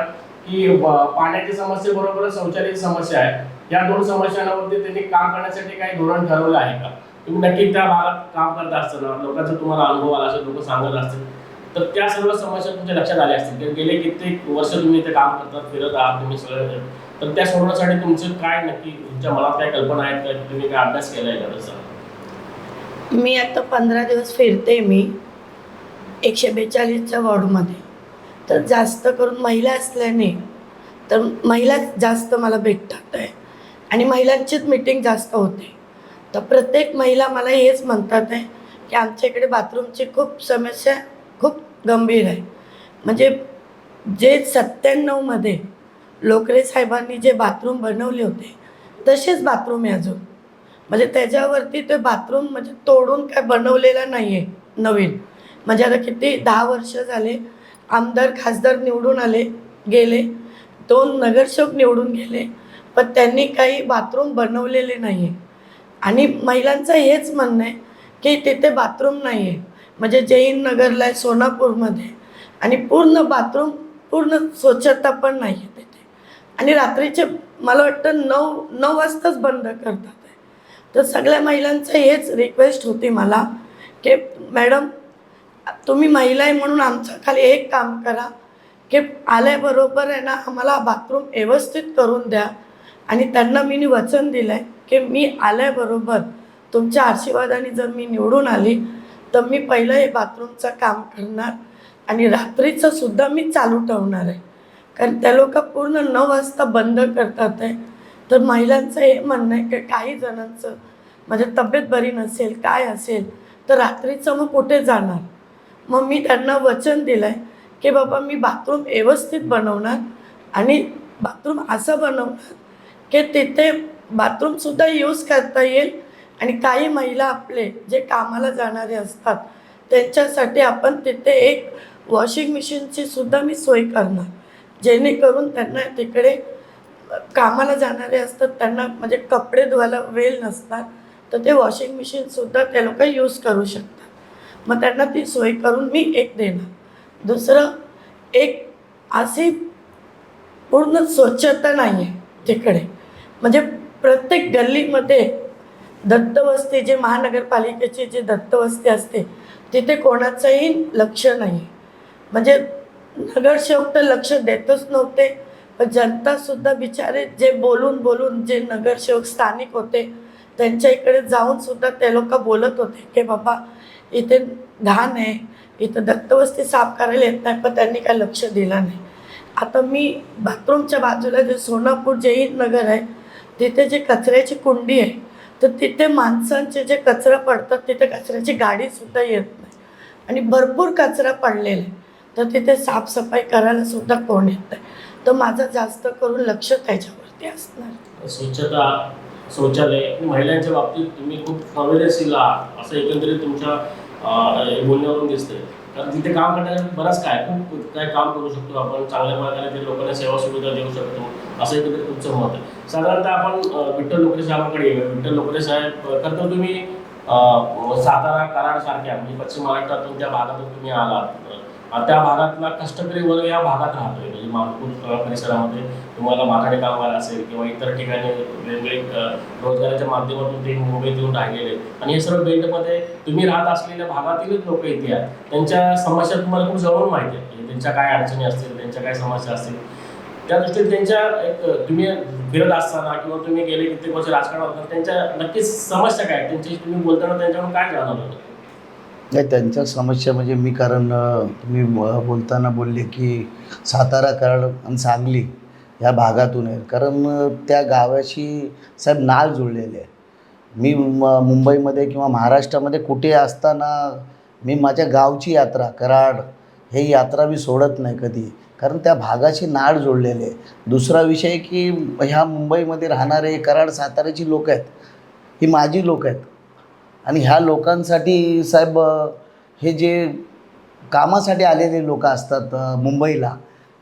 की पाण्याची समस्येबरोबरच शौचालयाची समस्या आहे. या 2 समस्यांवरती त्यांनी काम करण्यासाठी काही धोरण ठरवलं आहे का? तुम्ही नक्की त्या भागात काम करत असताना लोकांचा तुम्हाला अनुभव आला असेल, लोक सांगत असतील, तर त्या सर्व समस्या तुमच्या लक्षात आल्या असतील. गेले कित्येक वर्ष तुम्ही इथे काम करतात, फिरत आहात तुम्ही सगळं, तर त्या सोडवण्यासाठी तुमचं काय नक्की तुमच्या मनात काय कल्पना आहेत का, तुम्ही काय अभ्यास केलाय का? तसं मी आता 15 दिवस फिरते मी 142च्या वॉर्डमध्ये. तर जास्त करून महिला असल्याने तर महिला जास्त मला भेटतात आहे आणि महिलांचीच मीटिंग जास्त होते. तर प्रत्येक महिला मला हेच म्हणतात आहे की आमच्या इकडे बाथरूमची खूप समस्या खूप गंभीर आहे. म्हणजे जे 97मध्ये लोकरे साहेबांनी जे बाथरूम बनवले होते तसेच बाथरूम आहे अजून. म्हणजे त्याच्यावरती ते बाथरूम म्हणजे तोडून काय बनवलेलं नाही आहे नवीन. म्हणजे आता किती 10 वर्ष झाले. आमदार खासदार निवडून आले गेले, 2 नगरसेवक निवडून गेले, पण त्यांनी काही बाथरूम बनवलेले नाही आहे. आणि महिलांचं हेच म्हणणं आहे की तिथे बाथरूम नाही आहे. म्हणजे जैन नगरला आहे, सोनापूरमध्ये, आणि पूर्ण बाथरूम पूर्ण स्वच्छता पण नाही आहे तिथे. आणि रात्रीचे मला वाटतं 9 वाजताच बंद करतात आहे. तर सगळ्या महिलांचं हेच रिक्वेस्ट होती मला की मॅडम तुम्ही महिला आहे म्हणून आमचं खाली एक काम करा की आल्याबरोबर आहे ना आम्हाला बाथरूम व्यवस्थित करून द्या. आणि त्यांना मी वचन दिलं आहे की मी आल्याबरोबर तुमच्या आशीर्वादाने जर मी निवडून आली तर मी पहिलं हे बाथरूमचं काम करणार आणि रात्रीचं सुद्धा मी चालू ठेवणार आहे. कारण त्या लोक पूर्ण 9 वाजता बंद करतात आहे. तर महिलांचं हे म्हणणं आहे की काही जणांचं म्हणजे तब्येत बरी नसेल काय असेल तर रात्रीचं मग कुठे जाणार. मग मी त्यांना वचन दिलं आहे की बाबा मी बाथरूम व्यवस्थित बनवणार आणि बाथरूम असं बनवणार की तिथे बाथरूमसुद्धा यूज करता येईल. आणि काही महिला आपले जे कामाला जाणारे असतात त्यांच्यासाठी आपण तिथे एक वॉशिंग मशीनची सुद्धा मी सोय करणार, जेणेकरून त्यांना तिकडे कामाला जाणारे असतात त्यांना म्हणजे कपडे धुवायला वेळ नसतात तर ते वॉशिंग मशीनसुद्धा ते लोक यूज करू शकतात. मग त्यांना ती सोय करून मी एक देणार. दुसरं एक अशी पूर्ण स्वच्छता नाही आहे तिकडे. म्हणजे प्रत्येक गल्लीमध्ये दत्तवस्ती जे महानगरपालिकेची जी दत्तवस्ती असते तिथे कोणाचंही लक्ष नाही. म्हणजे नगरसेवक तर लक्ष देतच नव्हते, पण जनतासुद्धा बिचारे जे बोलून जे नगरसेवक स्थानिक होते त्यांच्या इकडे जाऊनसुद्धा ते लोक बोलत होते की बाबा इथे घाण आहे, इथं दत्तवस्ती साफ करायला येत नाही, पण त्यांनी काय लक्ष दिलं नाही. आता मी बाथरूमच्या बाजूला जे सोनापूर जैन नगर आहे तिथे जे कचऱ्याची कुंडी आहे तर तिथे माणसांचे जे कचरा पडतात तिथे कचऱ्याची गाडीसुद्धा येत नाही आणि भरपूर कचरा पडलेला आहे. तर तिथे साफसफाई करायला सुद्धा कोण येत नाही. तर माझं जास्त करून लक्ष त्याच्यावरती असणार. स्वच्छता, शौचालय आणि महिलांच्या बाबतीत तुम्ही खूप संवेदनशील आहात असं एकंदरीत तुमच्या बोलण्यावरून दिसतंय. कारण तिथे काम करण्यासाठी बरंच खूप काय काम करू शकतो आपण, चांगल्या प्रकारे ते लोकांना सेवा सुविधा देऊ शकतो असं एकंदरीत तुमचं मत आहे. साधारणतः आपण विठ्ठल लोकरे साहेबांकडे येऊया. विठ्ठल लोकरे साहेब खरं तर तुम्ही सातारा, कराड सारख्या म्हणजे पश्चिम महाराष्ट्रातून त्या भागातून तुम्ही आलात. त्या भागातला कष्टकरी वर्ग या भागात राहतोय म्हणजे मानपूर परिसरामध्ये तुम्हाला माथाडी कामगार असेल किंवा इतर ठिकाणी वेगवेगळे रोजगाराच्या माध्यमातून ते मुंबईत येऊन राहिलेले आहेत. आणि हे सर्व बेल्टमध्ये तुम्ही राहत असलेल्या भागातीलच लोक इथे आहेत. त्यांच्या समस्या तुम्हाला खूप जवळून माहिती आहे. म्हणजे त्यांच्या काय अडचणी असतील, त्यांच्या काय समस्या असतील, त्या दृष्टीने त्यांच्या तुम्ही फिरत असताना किंवा तुम्ही गेले कित्येक वर्ष राजकारणात त्यांच्या नक्कीच समस्या काय त्यांच्याशी तुम्ही बोलताना त्यांच्याकडून काय जाणवलं? नाही, त्यांच्या समस्या म्हणजे मी कारण तुम्ही बोलताना बोलले की सातारा, कराड आणि सांगली या भागातून आहे. कारण त्या गावाशी साहेब नाळ जुळलेले आहे. मी मुंबईमध्ये किंवा महाराष्ट्रामध्ये कुठे असताना मी माझ्या गावची यात्रा, कराड हे यात्रा मी सोडत नाही कधी, कारण त्या भागाशी नाळ जोडलेले आहे. दुसरा विषय की ह्या मुंबईमध्ये राहणारे कराड, साताऱ्याची लोक आहेत, ही माझी लोक आहेत. आणि ह्या लोकांसाठी साहेब हे जे कामासाठी आलेले लोक असतात मुंबईला,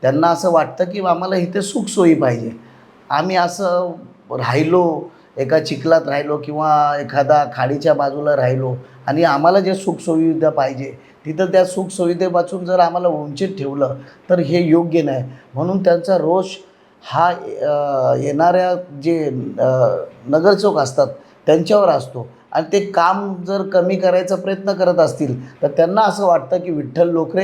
त्यांना असं वाटतं की आम्हाला इथे सुखसोयी पाहिजे. आम्ही असं राहिलो, एका चिखलात राहिलो किंवा एखादा खाडीच्या बाजूला राहिलो आणि आम्हाला जे सुखसुविधा पाहिजे तिथं त्या सुखसुविधेपासून जर आम्हाला वंचित ठेवलं तर हे योग्य नाही. म्हणून त्यांचा रोष हा येणाऱ्या जे नगरसेवक असतात त्यांच्यावर असतो. आणि ते काम जर कमी करायचा प्रयत्न करत असतील तर त्यांना असं वाटतं की विठ्ठल लोकरे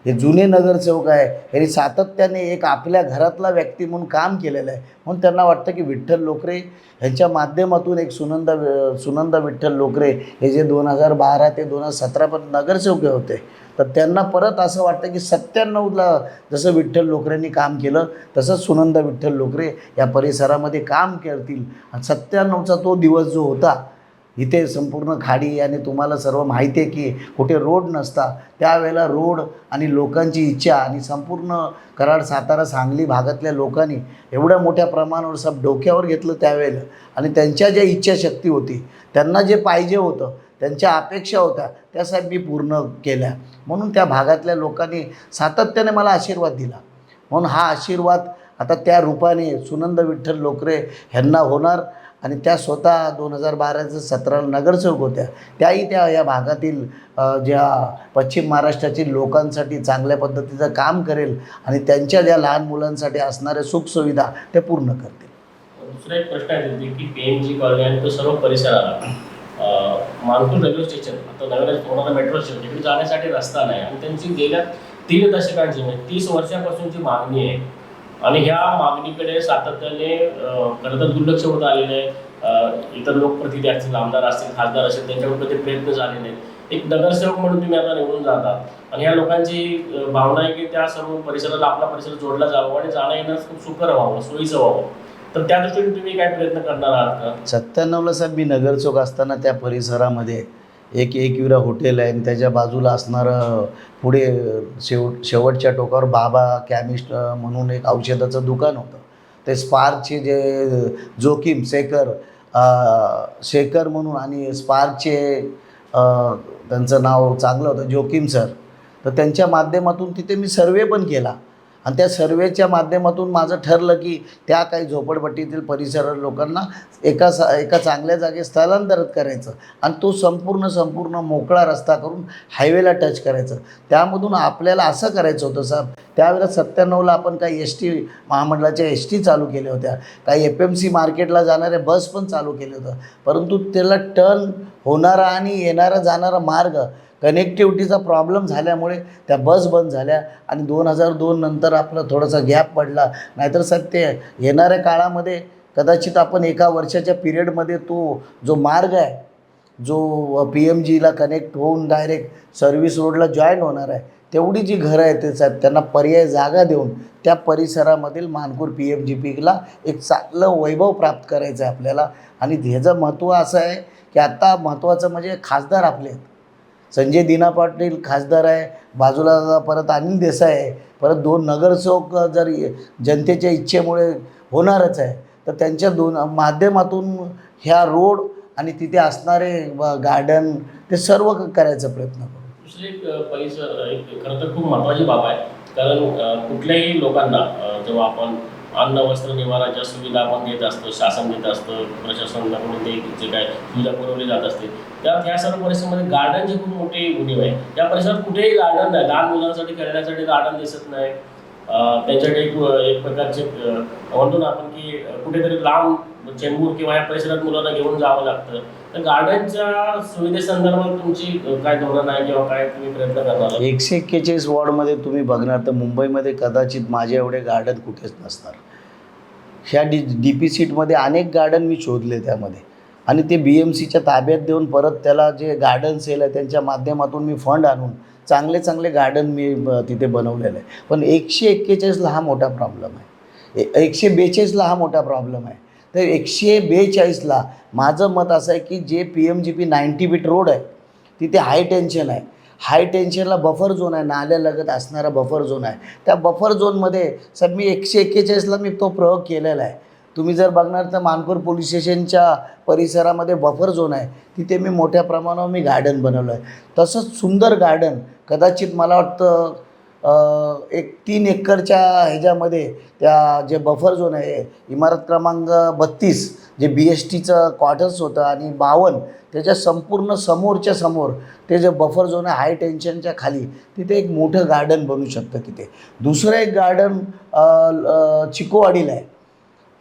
हे जुने नगरसेवक आहे, यांनी सातत्याने एक आपल्या घरातला व्यक्ती म्हणून काम केलेलं आहे. म्हणून त्यांना वाटतं की विठ्ठल लोकरे ह्यांच्या माध्यमातून एक सुनंदा विठ्ठल लोकरे हे जे 2012 ते 2017 पर्यंत नगरसेवक होते, तर त्यांना परत असं वाटतं की 97ला जसं विठ्ठल लोकरेंनी काम केलं तसंच सुनंदा विठ्ठल लोकरे या परिसरामध्ये काम करतील. आणि 97चा तो दिवस जो होता, इथे संपूर्ण खाडी आणि तुम्हाला सर्व माहिती आहे की कुठे रोड नसता, त्यावेळेला रोड आणि लोकांची इच्छा आणि संपूर्ण कराड, सातारा, सांगली भागातल्या लोकांनी एवढ्या मोठ्या प्रमाणावर सब डोक्यावर घेतलं त्यावेळेला. आणि त्यांच्या ज्या इच्छाशक्ती होती, त्यांना जे पाहिजे होतं, त्यांच्या अपेक्षा होत्या, त्या साहेब मी पूर्ण केल्या. म्हणून त्या भागातल्या लोकांनी सातत्याने मला आशीर्वाद दिला. म्हणून हा आशीर्वाद आता त्या रूपाने सुनंदा विठ्ठल लोकरे ह्यांना होणार. आणि त्या स्वतः 2012-17 नगरसेवक होत्या, त्याही त्या या भागातील ज्या पश्चिम महाराष्ट्रातील लोकांसाठी चांगल्या पद्धतीचं काम करेल आणि त्यांच्या ज्या लहान मुलांसाठी असणाऱ्या सुखसुविधा ते पूर्ण करतील. दुसरा एक प्रश्न आहे की PMG कॉलनी आणि तो सर्व परिसराला मानपूर रेल्वे स्टेशन आता नवीन होणारा मेट्रो स्टेशन तिकडे जाण्यासाठी रस्ता नाही. आणि त्यांची गेल्या 3 दशकांची म्हणजे 30 वर्षापासूनची मागणी आहे. आणि ह्या मागणीकडे सातत्याने खरं तर दुर्लक्ष होत आलेलं आहे. इतर लोकप्रतिनिधी असतील, आमदार असतील, खासदार असतील, त्यांच्याकडून ते प्रयत्न झाले नाहीत. एक नगरसेवक म्हणून तुम्ही आता निवडून जातात आणि ह्या लोकांची भावना आहे की त्या सर्व परिसराला आपला परिसर जोडला जावा आणि जाणं येणं खूप सुकर व्हावं, सोयीचं व्हावं. तर त्या दृष्टीने तुम्ही काय प्रयत्न करणार आहात का? 97ला साहेब मी नगरसेवक असताना त्या परिसरामध्ये एक एकविरा हॉटेल आहे आणि त्याच्या बाजूला असणारं पुढे शेवटच्या टोकावर बाबा केमिस्ट म्हणून एक औषधाचं दुकान होतं. ते स्पार्कचे जे जोखीम शेखर म्हणून आणि स्पार्कचे त्यांचं नाव चांगलं होतं जोखीम सर. तर त्यांच्या माध्यमातून तिथे मी सर्वे पण केला आणि त्या सर्वेच्या माध्यमातून माझं ठरलं की त्या काही झोपडपट्टीतील परिसर लोकांना एका चांगल्या जागेत स्थलांतरित करायचं आणि तो संपूर्ण मोकळा रस्ता करून हायवेला टच करायचं. त्यामधून आपल्याला असं करायचं होतं साहेब, त्यावेळेला 97ला आपण काही ST महामंडळाच्या ST चालू केल्या होत्या, काही FMC मार्केटला जाणारे बस पण चालू केले होतं. परंतु त्याला टर्न होणारा आणि येणारा जाणारा मार्ग कनेक्टिव्हिटीचा प्रॉब्लेम झाल्यामुळे त्या बस बंद झाल्या आणि 2002 नंतर आपला थोडासा गॅप पडला. नाहीतर साहेब ते येणाऱ्या काळामध्ये कदाचित आपण एका वर्षाच्या पिरियडमध्ये तो जो मार्ग आहे, जो PMGला कनेक्ट होऊन डायरेक्ट सर्व्हिस रोडला जॉईन होणार आहे, तेवढी जी घरं आहेत ते साहेब त्यांना पर्याय जागा देऊन त्या परिसरामधील मानपूर PMGPला एक चांगलं वैभव प्राप्त करायचं आहे आपल्याला. आणि ह्याचं महत्त्व असं आहे की आता महत्त्वाचं म्हणजे खासदार आपले आहेत. संजय दिना पाटील खासदार आहे, बाजूला परत अनिल देसाई आहे, परत 2 नगरसेवक जर जनतेच्या इच्छेमुळे होणारच आहे. तर त्यांच्या माध्यमातून ह्या रोड आणि तिथे असणारे गार्डन ते सर्व करायचा प्रयत्न करू. दुसरी एक परिसर एक खरं तर खूप महत्त्वाची बाब आहे, कारण कुठल्याही लोकांना जेव्हा आपण अन्न वस्त्र निवाराच्या सुविधा आपण देत असतो, शासन देत असतं, प्रशासनाकडून ते जे काय सुविधा पुरवली जात असते, त्यात ह्या सर्व परिसरामध्ये गार्डनची खूप मोठी उणीव आहे. या परिसरात कुठेही गार्डन नाही, लहान मुलांसाठी खेळण्यासाठी गार्डन दिसत नाही. त्यांच्याकडे एक प्रकारचे म्हणतो ना आपण की कुठेतरी लांब चेंबूर किंवा या परिसरात मुलांना घेऊन जावं लागतं. तर गार्डनच्या सुविधेसंदर्भात तुमची काय धोरण आहे किंवा काय तुम्ही प्रयत्न करणार? 141 वॉर्डमध्ये तुम्ही बघणार तर मुंबईमध्ये कदाचित माझ्या एवढे गार्डन कुठेच नसणार. ह्या DP सीटमध्ये अनेक गार्डन मी शोधले त्यामध्ये, आणि ते BMCच्या ताब्यात देऊन परत त्याला जे गार्डन सेल आहे त्यांच्या माध्यमातून मी फंड आणून चांगले गार्डन मी तिथे बनवलेलं आहे. पण 141ला हा मोठा प्रॉब्लेम आहे, 142ला हा मोठा प्रॉब्लेम आहे. तर 142ला माझं मत असं आहे की जे PMGP 90 फीट रोड आहे तिथे हाय टेन्शन आहे. हाय टेन्शनला बफर झोन आहे, नाल्यालगत असणारा बफर झोन आहे. त्या बफर झोनमध्ये सर मी 141ला मी तो प्रयोग केलेला आहे. तुम्ही जर बघणार तर मानपूर पोलीस स्टेशनच्या परिसरामध्ये बफर झोन आहे, तिथे मी मोठ्या प्रमाणावर मी गार्डन बनवलं आहे. तसंच सुंदर गार्डन कदाचित मला वाटतं एक 3 एकरच्या ह्याच्यामध्ये त्या जे बफर झोन आहे, इमारत क्रमांक 32 जे BSTचं क्वार्टर्स होतं आणि 52 त्याच्या संपूर्ण समोरच्या समोर ते जे बफर झोन आहे हाय टेन्शनच्या खाली, तिथे एक मोठं गार्डन बनू शकतं तिथे. दुसरं एक गार्डन चिकोवाडीला आहे,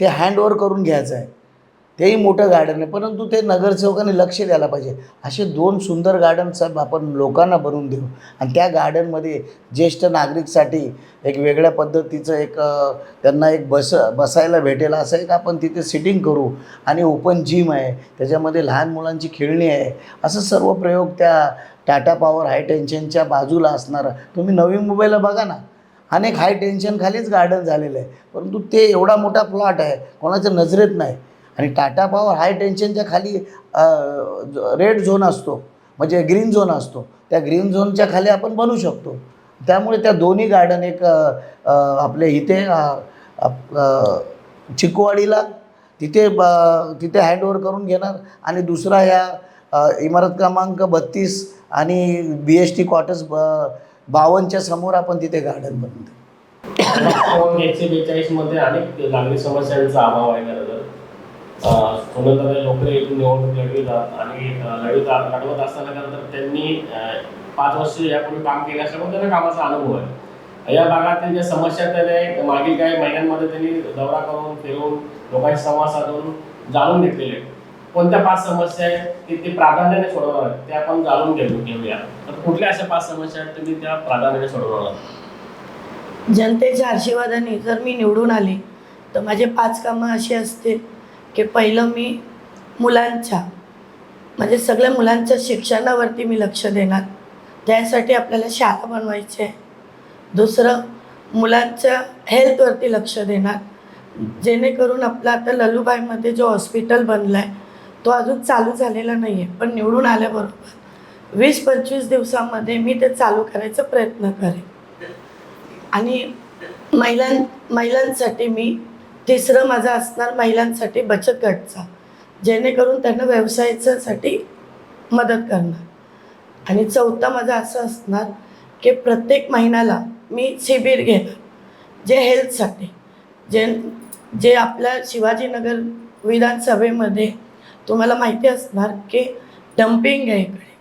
ते हँडओव्हर करून घ्यायचं आहे. तेही मोठं गार्डन आहे, परंतु ते नगरसेवकांनी लक्ष द्यायला पाहिजे. असे 2 सुंदर गार्डन साहेब आपण लोकांना बनवून देऊ, आणि त्या गार्डनमध्ये ज्येष्ठ नागरिकसाठी एक वेगळ्या पद्धतीचं एक त्यांना एक बसायला भेटेल असं एक आपण तिथे सिटिंग करू, आणि ओपन जिम आहे, त्याच्यामध्ये लहान मुलांची खेळणी आहे. असं सर्व प्रयोग त्या टाटा पॉवर हाय टेन्शनच्या बाजूला असणारा, तुम्ही नवी मुंबईला बघा ना, अनेक हाय टेन्शन खालीच गार्डन झालेलं आहे, परंतु ते एवढा मोठा प्लॉट आहे कोणाच्या नजरेत नाही. आणि टाटा पॉवर हाय टेन्शनच्या खाली रेड झोन असतो, म्हणजे ग्रीन झोन असतो, त्या ग्रीन झोनच्या खाली आपण बनवू शकतो. त्यामुळे त्या दोन्ही गार्डन एक आपल्या इथे चिकोवाडीला तिथे हँडओव्हर करून घेणार, आणि दुसरा ह्या इमारत क्रमांक 32 आणि BST क्वार्टर्स 52च्या समोर आपण तिथे गार्डन बनवतो. 142 मध्ये अनेक नागरिक समस्यांचा अभाव आहे. खरं तर सोनलताई लोकरे इथून निवडणूक लढवितात, आणि लढवत असताना खरं तर त्यांनी 5 वर्ष यापूर्वी काम केलं असल्यामुळे त्यांना कामाचा अनुभव आहे. या भागातील ज्या समस्या त्याने मागील काही महिन्यांमध्ये त्यांनी दौरा करून फिरून लोकांशी संवाद साधून जाणून घेतलेले आहेत. कोणत्या 5 समस्या आहेत ते प्राधान्याने सोडवणार आहेत ते आपण जाणून घेऊया. तर कुठल्या अशा 5 समस्या आहेत तुम्ही त्या प्राधान्याने सोडवणार आहात? जनतेच्या आशीर्वादाने जर मी निवडून आले तर माझे 5 कामं अशी असतील की पहिलं मी मुलांच्या म्हणजे सगळ्या मुलांच्या शिक्षणावरती मी लक्ष देणार, त्यासाठी आपल्याला शाळा बनवायची आहे. दुसरं मुलांच्या हेल्थवरती लक्ष देणार, जेणेकरून आपला आता ललूबाईमध्ये जो हॉस्पिटल बनला आहे तो अजून चालू झालेला नाही आहे, पण निवडून आल्याबरोबर 20-25 दिवसामध्ये मी ते चालू करायचा प्रयत्न करेन. आणि महिलांसाठी मी तिसरं माझं असणार महिलांसाठी बचत गटचा, जेणेकरून त्यांना व्यवसायासाठी मदत करणार. आणि चौथा माझा असं असणार की प्रत्येक महिन्याला मी शिबिर घेणार जे हेल्थसाठी, जे आपल्या शिवाजीनगर विधानसभेमध्ये तुम्हाला माहिती असणार की डम्पिंग आहे इकडे,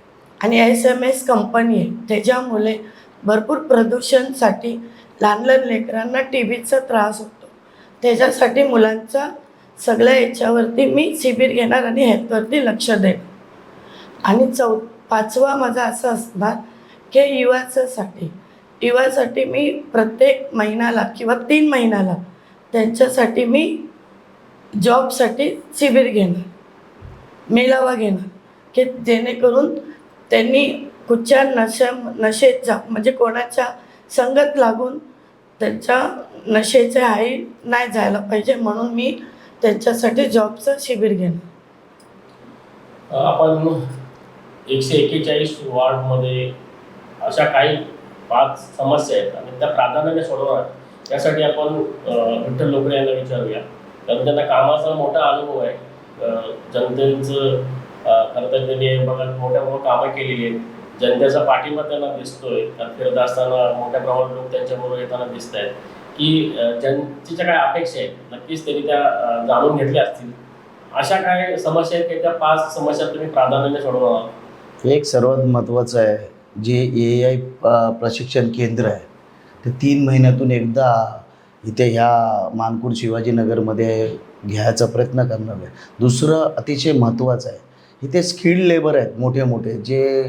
आणि SMS कंपनी आहे, त्याच्यामुळे भरपूर प्रदूषणसाठी लहान लहान लेकरांना TBचा त्रास होतो. त्याच्यासाठी मुलांचा सगळ्या याच्यावरती मी शिबिर घेणार आणि हेल्थवरती लक्ष देणार. आणि 5वा माझा असं असणार की युवासाठी मी प्रत्येक महिन्याला किंवा 3 महिन्याला त्यांच्यासाठी मी जॉबसाठी शिबिर घेणार, मेळावा घेणार, की जेणेकरून त्यांनी कुठच्या नशेत म्हणजे कोणाच्या संगत लागून त्यांच्या नशेच्या हाई नाही जायला पाहिजे, म्हणून मी त्यांच्यासाठी जॉबचं शिबिर घेणार. आपण 141 वॉर्डमध्ये अशा काही 5 समस्या आहेत आणि त्या प्राधान्याने सोडवणार, त्यासाठी आपण विठ्ठल लोकरे यांना विचारूया. कारण त्यांना कामाचा मोठा अनुभव आहे. जनतेचं खरं तर त्यांनी बघा मोठ्या कामं केलेली आहेत. जनतेचा पाठिंबा त्यांना दिसतोय. फिरत असताना मोठ्या प्रमाणात लोक त्यांच्याबरोबर येताना दिसत आहेत की जनतेच्या काय अपेक्षा आहेत नक्कीच त्यांनी त्या जाणून घेतल्या असतील. अशा काय समस्या आहेत की त्या 5 समस्या तुम्ही प्राधान्याने सोडवणार? एक सर्वात महत्त्वाचं आहे, जे AI प्रशिक्षण केंद्र आहे ते 3 महिन्यातून एकदा इथे ह्या मानपूर शिवाजीनगरमध्ये घ्यायचा प्रयत्न करणार आहे. दुसरं अतिशय महत्त्वाचं आहे, इथे स्किल्ड लेबर आहेत मोठे मोठे, जे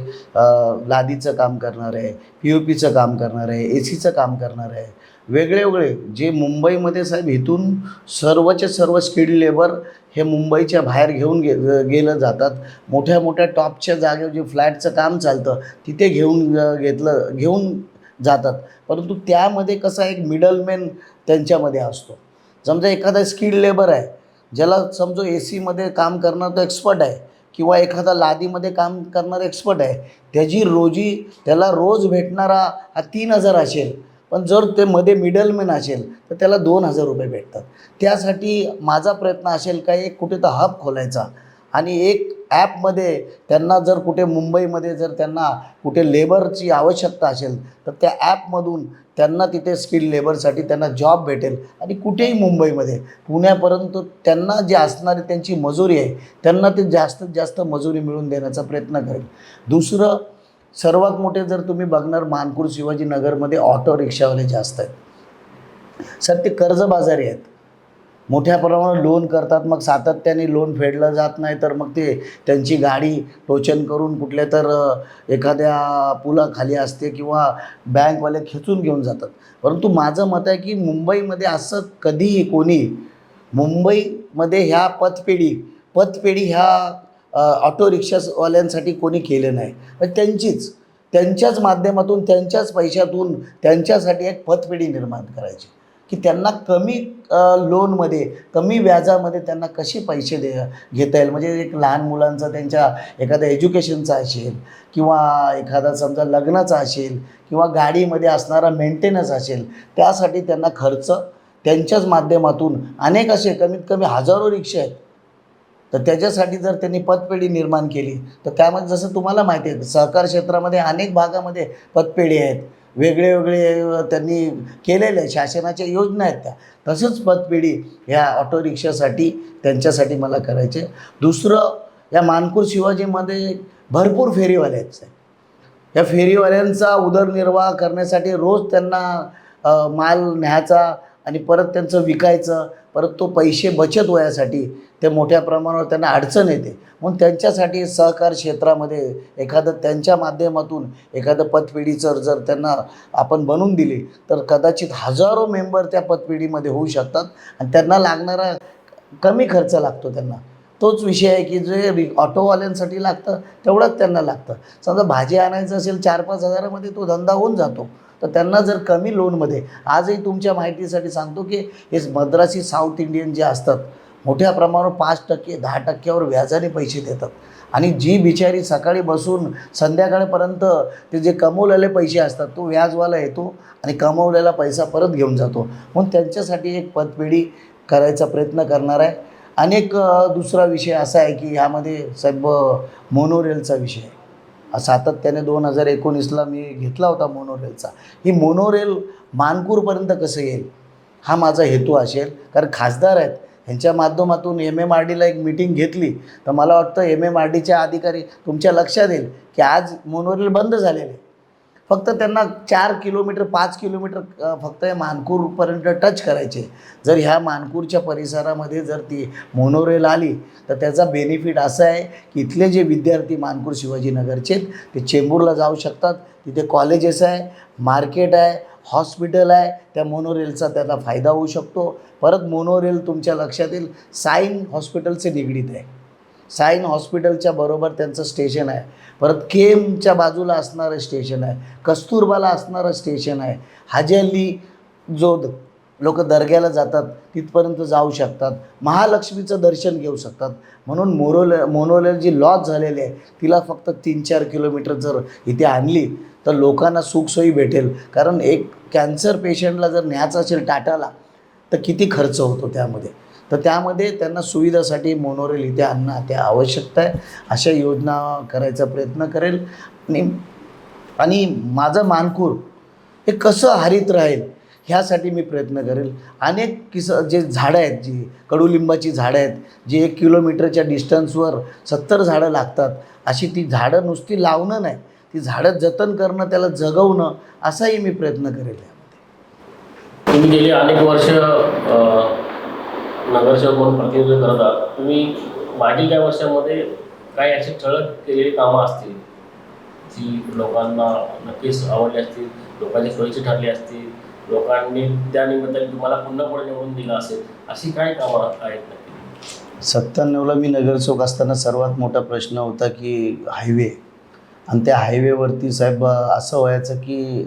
लादीचं काम करणार आहे, POPचं काम करणार आहे, ACचं काम करणार आहे, वेगळे वेगळे जे मुंबईमध्ये साहेब इथून सर्वचे सर्व स्किल्ड लेबर हे मुंबईच्या बाहेर गेलं जातात. मोठ्या मोठ्या टॉपच्या जागेवर जे फ्लॅटचं काम चालतं तिथे घेऊन जातात. परंतु त्यामध्ये कसा एक मिडलमॅन त्यांच्यामध्ये असतो. समजा एखादा स्किल्ड लेबर आहे, ज्याला समजो ACमध्ये काम करणार तो एक्सपर्ट आहे किंवा एखादा लादीमध्ये काम करणारा एक्सपर्ट आहे, त्याला रोज भेटणारा हा 3,000 असेल, पण जर ते मध्ये मिडलमॅन असेल तर त्याला 2,000 रुपये भेटतात. त्यासाठी माझा प्रयत्न असेल का एक कुठे तर हब खोलायचा आणि एक ॲपमध्ये त्यांना जर कुठे मुंबईमध्ये जर त्यांना कुठे लेबरची आवश्यकता असेल तर त्या ॲपमधून त्यांना तिथे स्किल्ड लेबरसाठी त्यांना जॉब भेटेल आणि कुठेही मुंबईमध्ये पुण्यापर्यंत त्यांना जे असणारी त्यांची मजुरी आहे त्यांना ते जास्तीत जास्त मजुरी मिळवून देण्याचा प्रयत्न करेल. दुसरं सर्वात मोठे जर तुम्ही बघणार मानपूर शिवाजीनगरमध्ये ऑटो रिक्षावाले जास्त आहेत. सर ते कर्जबाजारी आहेत, मोठ्या प्रमाणात लोन करतात, मग सातत्याने लोन फेडलं जात नाही तर मग ते त्यांची गाडी टोचन करून कुठल्या तर एखाद्या पुलाखाली असते किंवा बँकवाले खेचून घेऊन जातात. परंतु माझं मत आहे की मुंबईमध्ये असं कधीही कोणी मुंबईमध्ये ह्या पतपेढी ह्या ऑटो रिक्षावाल्यांसाठी कोणी केलं नाही. पण त्यांच्याच माध्यमातून त्यांच्याच पैशातून त्यांच्यासाठी एक पतपेढी निर्माण करायची की त्यांना कमी लोनमध्ये कमी व्याजामध्ये त्यांना कसे पैसे घेता येईल. म्हणजे एक लहान मुलांचा त्यांच्या एखाद्या एज्युकेशनचा असेल किंवा एखादा समजा लग्नाचा असेल किंवा गाडीमध्ये असणारा मेंटेनन्स असेल, त्यासाठी त्यांना खर्च त्यांच्याच माध्यमातून अनेक असे कमीत कमी हजारो रिक्षा आहेत. तर त्याच्यासाठी जर त्यांनी पतपेढी निर्माण केली तर त्यामध्ये जसं तुम्हाला माहिती आहे सहकार क्षेत्रामध्ये अनेक भागामध्ये पतपेढी आहेत, वेगळे त्यांनी केलेल्या शासनाच्या योजना आहेत त्या. तसंच पतपेढी ह्या ऑटो रिक्षासाठी त्यांच्यासाठी मला करायचे. दुसरं या मानपूर शिवाजीमध्ये भरपूर फेरीवाले आहेत. या फेरीवाल्यांचा उदरनिर्वाह करण्यासाठी रोज त्यांना माल न्यायचा आणि परत त्यांचं विकायचं, परत तो पैसे बचत व्हायसाठी ते मोठ्या प्रमाणावर त्यांना अडचण येते. म्हणून त्यांच्यासाठी सहकार क्षेत्रामध्ये एखादं त्यांच्या माध्यमातून एखादं पतपेढीचं जर त्यांना आपण बनवून दिली तर कदाचित हजारो मेंबर त्या पतपेढीमध्ये होऊ शकतात आणि त्यांना लागणारा कमी खर्च लागतो. त्यांना तोच विषय आहे की जे ऑटोवाल्यांसाठी लागतं तेवढंच त्यांना लागतं. समजा भाजी आणायचं असेल 4-5 हजारामध्ये तो धंदा होऊन जातो. तर त्यांना जर कमी लोनमध्ये, आजही तुमच्या माहितीसाठी सांगतो की हे मद्रासी साऊथ इंडियन जे असतात मोठ्या प्रमाणावर 5%, 10%वर व्याजाने पैसे देतात आणि जी बिचारी सकाळी बसून संध्याकाळपर्यंत ते जे कमवलेले पैसे असतात तो व्याजवाला येतो आणि कमवलेला पैसा परत घेऊन जातो. म्हणून त्यांच्यासाठी एक पतपेढी करायचा प्रयत्न करणार आहे. अनेक दुसरा विषय असा आहे की ह्यामध्ये साहेब मोनोरेलचा विषय आहे. सातत्याने 2019ला मी घेतला होता मोनोरेलचा. ही मोनोरेल मानपूरपर्यंत कसं येईल हा माझा हेतू असेल. कारण खासदार आहेत, ह्यांच्या माध्यमातून MMRDला एक मीटिंग घेतली तर मला वाटतं MMRDच्या अधिकारी तुमच्या लक्षात येईल की आज मोनोरेल बंद झालेले. फक्त त्यांना 4 किलोमीटर 5 किलोमीटर फक्त मानपूरपर्यंत टच करायचे. जर ह्या मानपूरच्या परिसरामध्ये जर ती मोनोरेल आली तर त्याचा बेनिफिट असा आहे की इथले जे विद्यार्थी मानपूर शिवाजीनगरचे ते चेंबूरला जाऊ शकतात. तिथे कॉलेजेस आहे, मार्केट आहे, हॉस्पिटल आहे. त्या मोनोरेलचा त्याला फायदा होऊ शकतो. परत मोनोरेल तुमच्या लक्षात येईल साईन हॉस्पिटलचे निगडीत आहे. साईन हॉस्पिटलच्या बरोबर त्यांचं स्टेशन आहे. परत केमच्या बाजूला असणारं स्टेशन आहे, कस्तुरबाला असणारं स्टेशन आहे. हाजी अली जो लोक दर्ग्याला जातात तिथपर्यंत जाऊ शकतात, महालक्ष्मीचं दर्शन घेऊ शकतात. म्हणून मोनोरेल जी लॉस झालेली आहे तिला फक्त 3-4 किलोमीटर जर इथे आणली तर लोकांना सुखसोयी भेटेल. कारण एक कॅन्सर पेशंटला जर न्यायचं असेल टाटाला तर किती खर्च होतो त्यामध्ये. तर त्यामध्ये त्यांना सुविधासाठी मोनोरेल इथे आणणं ते आवश्यकता आहे. अशा योजना करायचा प्रयत्न करेल. आणि माझं मानखूर हे कसं हरित राहील ह्यासाठी मी प्रयत्न करेल. अनेक जे झाडं आहेत, जी कडुलिंबाची झाडं आहेत, जी 1 किलोमीटरच्या डिस्टन्सवर 70 झाडं लागतात, अशी ती झाडं नुसती लावणं नाही, ती झाडं जतन करणं, त्याला जगवणं, असाही मी प्रयत्न करेल. तुम्ही गेली अनेक वर्ष नगरसेवक म्हणून प्रतिनिधित्व करत आहात. तुम्ही मागील काही वर्षामध्ये काही अशी ठळक केलेली कामं असतील जी लोकांना नक्कीच आवडली असतील, लोकांची सोयीची ठरली असतील, लोकांनी त्या निमित्ताने तुम्हाला पुन्हा पुढे निवडून दिलं असेल, अशी काय कामं आहेत नक्की? 97ला मी नगरसेवक असताना सर्वात मोठा प्रश्न होता की हायवे. आणि त्या हायवेवरती साहेब असं व्हायचं की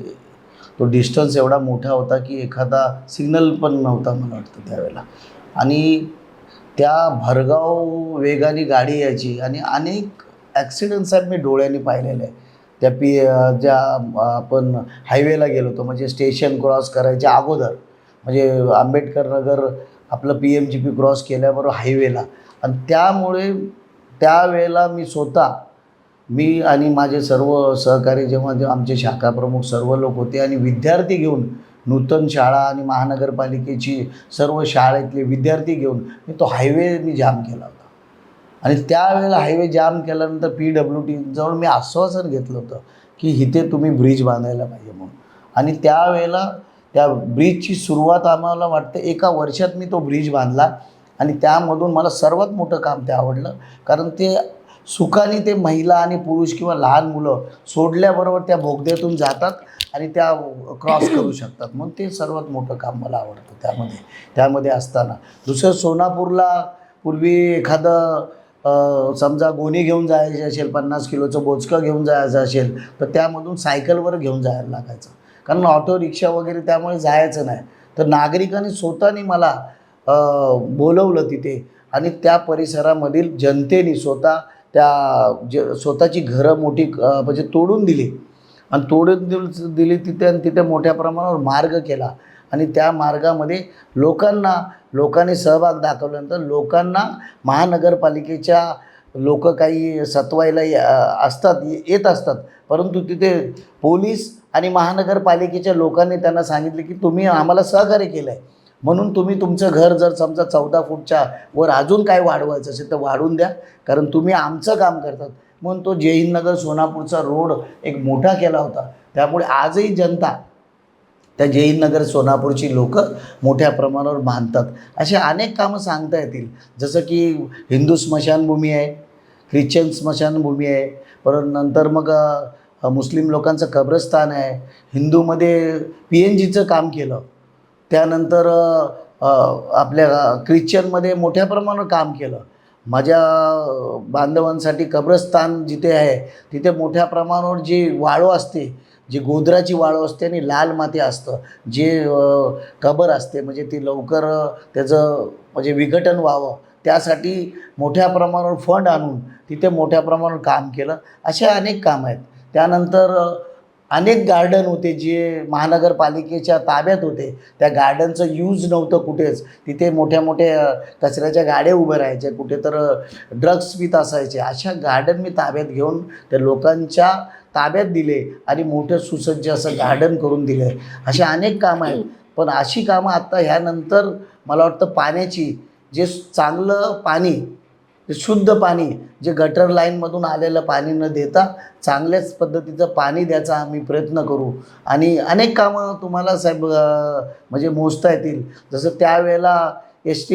तो डिस्टन्स एवढा मोठा होता की एखादा सिग्नल पण नव्हता मला वाटतं त्यावेळेला. आणि त्या भरधाव वेगाने गाडी यायची आणि अनेक ॲक्सिडेंट्स साहेब मी डोळ्यांनी पाहिलेले आहे. त्या ज्या आपण हायवेला गेलो होतो, म्हणजे स्टेशन क्रॉस करायच्या अगोदर, म्हणजे आंबेडकर नगर आपलं PMGP क्रॉस केल्याबरोबर हायवेला. आणि त्यामुळे त्यावेळेला मी आणि माझे सर्व सहकारी जेव्हा आमचे शाखाप्रमुख सर्व लोक होते आणि विद्यार्थी घेऊन, नूतन शाळा आणि महानगरपालिकेची सर्व शाळेतले विद्यार्थी घेऊन मी तो हायवे जाम केला होता. आणि त्यावेळेला हायवे जाम केल्यानंतर PWD जवळ मी आश्वासन घेतलं होतं की इथे तुम्ही ब्रिज बांधायला पाहिजे म्हणून. आणि त्यावेळेला त्या ब्रिजची सुरुवात आम्हाला वाटतं 1 वर्षात मी तो ब्रिज बांधला. आणि त्यामधून मला सर्वात मोठं काम ते आवडलं, कारण ते सुखाने ते महिला आणि पुरुष किंवा लहान मुलं सोडल्याबरोबर त्या बोगद्यातून जातात आणि त्या क्रॉस करू शकतात. म्हणून ते सर्वात मोठं काम मला आवडतं त्यामध्ये असताना. दुसरं, सोनापूरला पूर्वी एखादं समजा गोणी घेऊन जायचे असेल, 50 किलोचं बोचकं घेऊन जायचं असेल, तर त्यामधून सायकलवर घेऊन जायला लागायचं, कारण ऑटो रिक्षा वगैरे त्यामुळे जायचं नाही. तर नागरिकांनी स्वतःने मला बोलवलं तिथे आणि त्या परिसरामधील जनतेने स्वतःची घरं मोठी म्हणजे तोडून दिली आणि तिथे मोठ्या प्रमाणावर मार्ग केला. आणि त्या मार्गामध्ये लोकांनी सहभाग दाखवल्यानंतर लोकांना महानगरपालिकेच्या लोक काही सत्वायला येत असतात, परंतु तिथे पोलीस आणि महानगरपालिकेच्या लोकांनी त्यांना सांगितले की तुम्ही आम्हाला सहकार्य केलं आहे, म्हणून तुम्ही तुमचं घर जर समजा 14 फूटच्या वर अजून काय वाढवायचं असेल तर वाढवून द्या, कारण तुम्ही आमचं काम करतात. म्हणून तो जय हिंद नगर सोनापूरचा रोड एक मोठा केला होता. त्यामुळे आजही जनता त्या जय हिंद नगर सोनापूरची लोक मोठ्या प्रमाणावर बांधतात. असे अनेक कामं सांगता येतील, जसं की हिंदू स्मशानभूमी आहे, ख्रिश्चन स्मशानभूमी आहे, परत नंतर मग मुस्लिम लोकांचं कब्रस्तान आहे. हिंदूमध्ये PNGचं काम केलं. त्यानंतर आपल्या ख्रिश्चनमध्ये मोठ्या प्रमाणावर काम केलं. माझ्या बांधवांसाठी कब्रस्तान जिथे आहे तिथे मोठ्या प्रमाणावर जी वाळू असते, जी गोधराची वाळू असते आणि लाल माती असतं, जे कबर असते, म्हणजे ती लवकर त्याचं म्हणजे विघटन व्हावं त्यासाठी मोठ्या प्रमाणावर फंड आणून तिथे मोठ्या प्रमाणावर काम केलं. असे अनेक कामं आहेत. त्यानंतर अनेक गार्डन होते जे महानगरपालिकेच्या ताब्यात होते, त्या गार्डनचं यूज नव्हतं कुठेच. तिथे मोठ्या कचऱ्याच्या गाड्या उभ्या राहायच्या, कुठे तर ड्रग्स पित असायचे. अशा गार्डन मी ताब्यात घेऊन त्या लोकांच्या ताब्यात दिले आणि मोठं सुसज्ज असं गार्डन करून दिले. अशी अनेक कामं आहेत. पण अशी कामं आत्ता ह्यानंतर मला वाटतं पाण्याची, जे चांगलं पाणी, ते शुद्ध पाणी, जे गटर लाईनमधून आलेलं पाणी न देता चांगल्याच पद्धतीचं पाणी द्यायचा आम्ही प्रयत्न करू. आणि अनेक कामं तुम्हाला साहेब म्हणजे मोजता येतील. जसं त्यावेळेला एस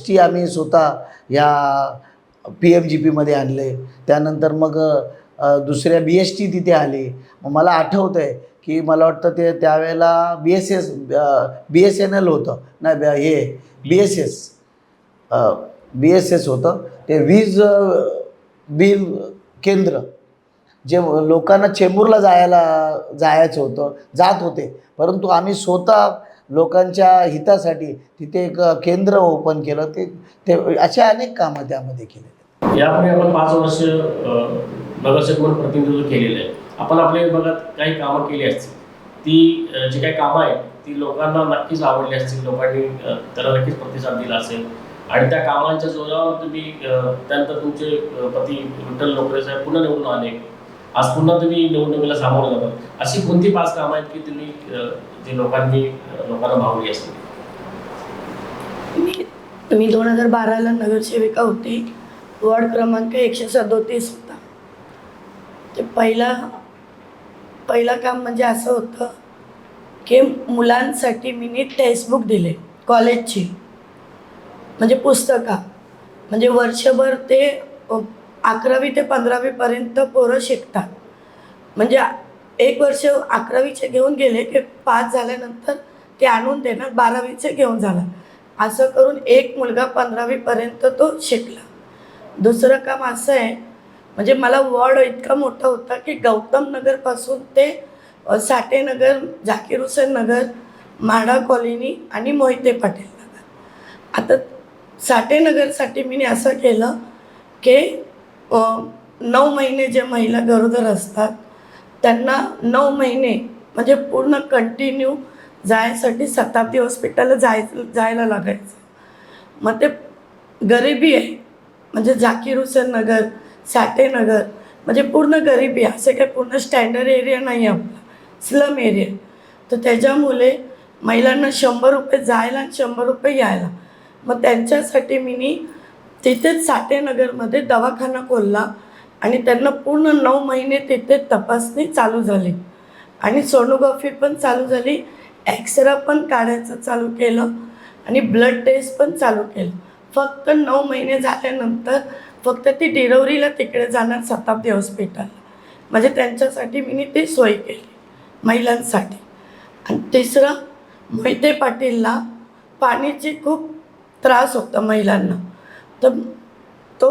टी आम्ही स्वतः या PMGPमध्ये आणले. त्यानंतर मग दुसऱ्या BST तिथे आले. मग मला आठवतं आहे की मला वाटतं ते त्यावेळेला BSNL होतं, नाही BSS होतं. ते वीज बिल केंद्र, जे लोकांना चेंबूरला जायचं जात होते, परंतु आम्ही स्वतः लोकांच्या हितासाठी तिथे एक केंद्र ओपन केलं. ते अशा अनेक कामं त्यामध्ये केले. यापुढे आपण 5 वर्ष नगरसेवक म्हणून प्रतिनिधित्व केलेलं आहे. आपण आपल्या विभागात काही कामं केली असतील, ती जी काही कामं आहेत ती लोकांना नक्कीच आवडली असतील, लोकांनी त्याला नक्कीच प्रतिसाद दिला असेल. आणि त्या कामांच्या जोरावर तुम्ही त्यानंतर तुमचे पती विठ्ठल लोकरे साहेब पुन्हा निवडून आले, आज पुन्हा तुम्ही निवडणुकीला सामोरं जातात. अशी कोणती 5 कामं आहेत की तुम्ही जी लोकांना भावली असतील? मी 2012ला नगरसेविका होती. वॉर्ड क्रमांक 137 होता. ते पहिलं काम म्हणजे असं होतं की मुलांसाठी मी टेक्स्टबुक दिले कॉलेजची, म्हणजे पुस्तका, म्हणजे वर्षभर ते 11वी ते 15वीपर्यंत पोरं शिकतात. म्हणजे 1 वर्ष 11वीचे घेऊन गेले की पास झाल्यानंतर ते आणून देणार, 12वीचे घेऊन जाणार. असं करून एक मुलगा 15वीपर्यंत तो शिकला. दुसरं काम असं आहे, म्हणजे मला वॉर्ड इतका मोठा होता की गौतम नगरपासून ते साठेनगर, झाकीर हुसेन नगर, म्हाडा कॉलनी आणि मोहिते पाटील नगर. आता साठेनगरसाठी मी असं केलं की 9 महिने जे महिला गरोदर असतात त्यांना 9 महिने म्हणजे पूर्ण कंटिन्यू जायसाठी शताब्दी हॉस्पिटलला जायला लागायचं. मग ते गरिबी आहे, म्हणजे झाकीर हुसेन नगर, साठेनगर म्हणजे पूर्ण गरिबी, असं काही पूर्ण स्टँडर्ड एरिया नाही आपला, स्लम एरिया. तर त्याच्यामुळे महिलांना 100 रुपये जायला आणि 100 रुपये यायला. मग त्यांच्यासाठी मी तिथेच साठेनगरमध्ये दवाखाना खोलला आणि त्यांना पूर्ण 9 महिने तिथे तपासणी चालू झाली आणि सोनोग्राफी पण चालू झाली, एक्सरा पण काढायचं चालू केलं आणि ब्लड टेस्ट पण चालू केलं. फक्त 9 महिने झाल्यानंतर फक्त ती डिलिव्हरीला तिकडे जाणार शताब्दी हॉस्पिटल, म्हणजे त्यांच्यासाठी मी ती सोय केली महिलांसाठी. आणि तिसरं, मोहिते पाटीलला पाण्याची खूप त्रास होता महिलांना. तर तो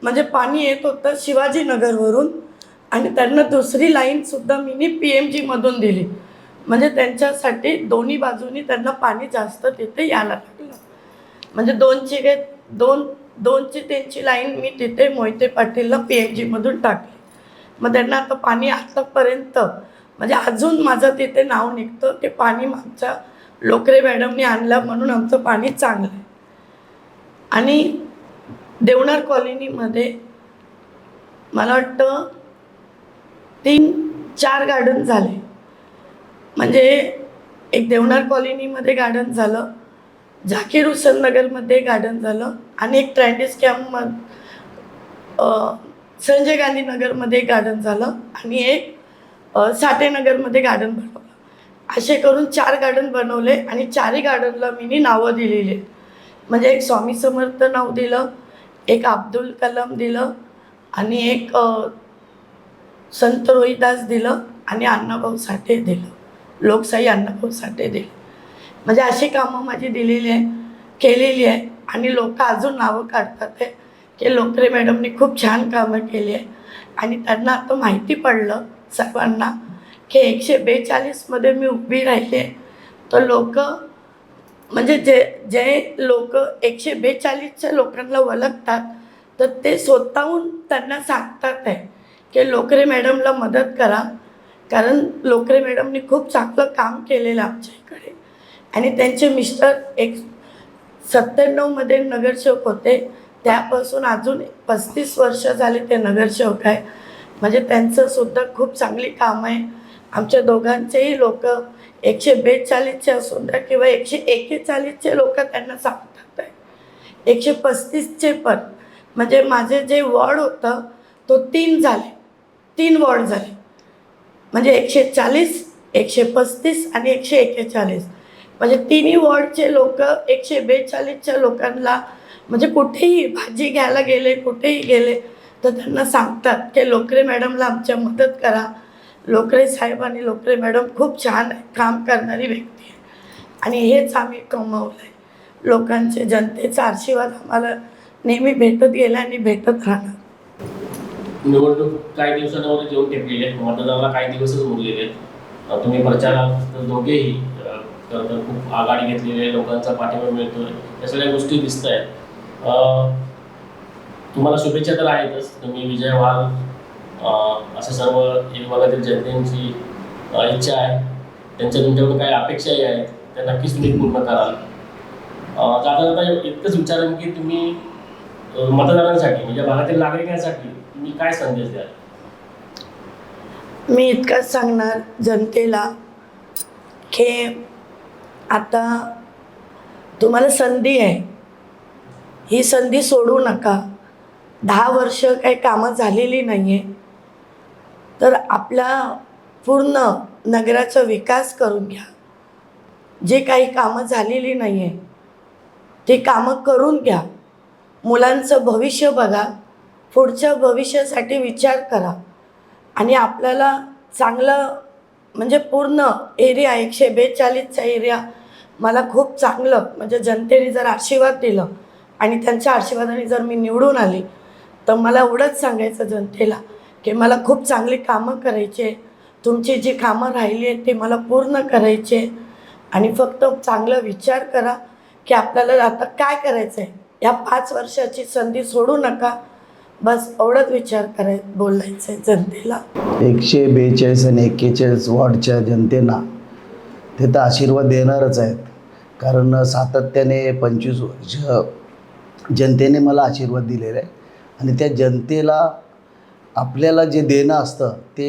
म्हणजे पाणी येत होतं शिवाजीनगरवरून आणि त्यांना दुसरी लाईनसुद्धा मी PMGमधून दिली, म्हणजे त्यांच्यासाठी दोन्ही बाजूनी त्यांना पाणी जास्त तिथे यायला लागलं. म्हणजे 2ची लाईन मी तिथे मोहिते पाटीलला PMGमधून टाकली. मग त्यांना आता पाणी आतापर्यंत म्हणजे अजून माझं तिथे नाव निघतं की पाणी आमच्या लोकरे मॅडमनी आणलं म्हणून आमचं पाणी चांगलं आहे. आणि देवनार कॉलनीमध्ये मला वाटतं 3-4 गार्डन झाले. म्हणजे एक देवनार कॉलनीमध्ये गार्डन झालं, झाकीर हुसेन नगरमध्ये गार्डन झालं आणि एक ट्रँडिस कॅम्प संजय गांधी नगरमध्ये गार्डन झालं आणि एक साठेनगरमध्ये गार्डन बनवलं. असे करून 4 गार्डन बनवले आणि 4ही गार्डनला मी नावं दिलेली. म्हणजे एक स्वामी समर्थ नाव दिलं, एक अब्दुल कलाम दिलं आणि एक संत रोहिदास दिलं आणि अण्णाभाऊ साठे दिलं, लोकशाही अण्णाभाऊ साठे दिलं. म्हणजे अशी कामं माझी दिलेली आहे, केलेली आहे. आणि लोक अजून नावं काढतात आहे की लोकरे मॅडमनी खूप छान कामं केली आहे. आणि त्यांना आता माहिती पडलं सर्वांना की 142मध्ये मी उभी राहिले. तर लोक म्हणजे जे लोक 142च्या लोकांना ओळखतात तर ते स्वतःहून त्यांना सांगतात आहे की लोकरे मॅडमला मदत करा, कारण लोकरे मॅडमनी खूप चांगलं काम केलेलं आमच्या इकडे. आणि त्यांचे मिस्टर 97मध्ये नगरसेवक होते, त्यापासून अजून 35 वर्ष झाले ते नगरसेवक आहे. म्हणजे त्यांचंसुद्धा खूप चांगली काम आहे. आमच्या दोघांचेही लोक 142चे असून द्या किंवा 141चे लोक त्यांना सांगतात आहे, 135चे पण. म्हणजे माझे जे वॉर्ड होतं तो 3 वॉर्ड झाले, म्हणजे 140, 135 आणि 141. म्हणजे 3ही वॉर्डचे लोक 142च्या लोकांना म्हणजे कुठेही भाजी घ्यायला गेले, कुठेही गेले तर त्यांना सांगतात की लोकरे मॅडमला आमच्या मदत करा. लोकरे साहेब आणि लोकरे मॅडम खूप छान काम करणारी व्यक्ती आहे. आणि हेच आम्ही कमवलं आहे. लोकांचे, जनतेचा आशीर्वाद आम्हाला नेहमी भेटत गेला आणि भेटत राहणार. निवडणूक काही दिवसांवर येऊन टेकलेली आहे, मतदानाला काही दिवसच उरलेले आहेत. तुम्ही प्रचारात दोघेही तर खूप आघाडी घेतलेली, लोकांचा पाठिंबा मिळतोय, या सगळ्या गोष्टी दिसत आहेत. तुम्हाला शुभेच्छा तर आहेतच, तुम्ही विजय व्हाल असं सर्व विभागातील जनतेची इच्छा आहे. त्यांच्या तुमच्याकडून काही अपेक्षाही आहेत, त्या नक्कीच तुम्ही पूर्ण कराल. जाता जाता इतकंच विचारेन की तुम्ही मतदारांसाठी म्हणजे भागातील नागरिकांसाठी तुम्ही काय संदेश द्याल? मी इतकंच सांगणार जनतेला की आता तुम्हाला संधी आहे, ही संधी सोडू नका. 10 वर्ष काही कामं झालेली नाही आहे, तर आपला पूर्ण नगराचा विकास करून घ्या. जे काही कामं झालेली नाही आहे ते कामं करून घ्या. मुलांचं भविष्य बघा, पुढच्या भविष्यासाठी विचार करा आणि आपल्याला चांगलं म्हणजे पूर्ण एरिया 142चा एरिया मला खूप चांगलं म्हणजे जनतेने जर आशीर्वाद दिलं आणि त्यांच्या आशीर्वादाने जर मी निवडून आली तर मला एवढंच सांगायचं जनतेला की मला खूप चांगली कामं करायचे, तुमची जी कामं राहिली आहेत ती मला पूर्ण करायचे आणि फक्त चांगला विचार करा की आपल्याला आता काय करायचं आहे. या 5 वर्षाची संधी सोडू नका. बस एवढंच विचार बोलायचं आहे जनतेला. 142 आणि 41 वॉर्डच्या जनतेना ते तर आशीर्वाद देणारच आहेत, कारण सातत्याने 25 वर्ष जनतेने मला आशीर्वाद दिलेला आहे आणि त्या जनतेला आपल्याला जे देणं असतं ते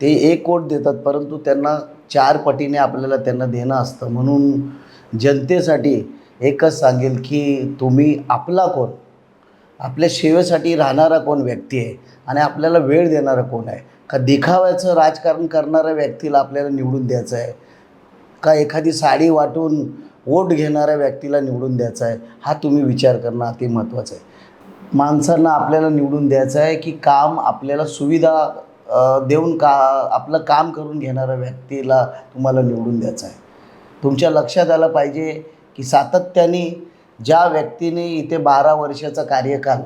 1 कोट देतात, परंतु त्यांना 4 पटीने आपल्याला त्यांना देणं असतं. म्हणून जनतेसाठी एकच सांगेल की तुम्ही आपला कोण, आपल्या सेवेसाठी राहणारा कोण व्यक्ती आहे आणि आपल्याला वेळ देणारा कोण आहे. का दिखाव्याचं राजकारण करणाऱ्या व्यक्तीला आपल्याला निवडून द्यायचं आहे, का एखादी साडी वाटून वोट घेणाऱ्या व्यक्तीला निवडून द्यायचं आहे, हा तुम्ही विचार करणं अति महत्त्वाचं आहे. माणसांना आपल्याला निवडून द्यायचं आहे की काम आपल्याला सुविधा देऊन आपलं काम करून घेणाऱ्या व्यक्तीला तुम्हाला निवडून द्यायचं आहे. तुमच्या लक्षात आलं पाहिजे की सातत्याने ज्या व्यक्तीने इथे 12 वर्षाचा कार्यकाल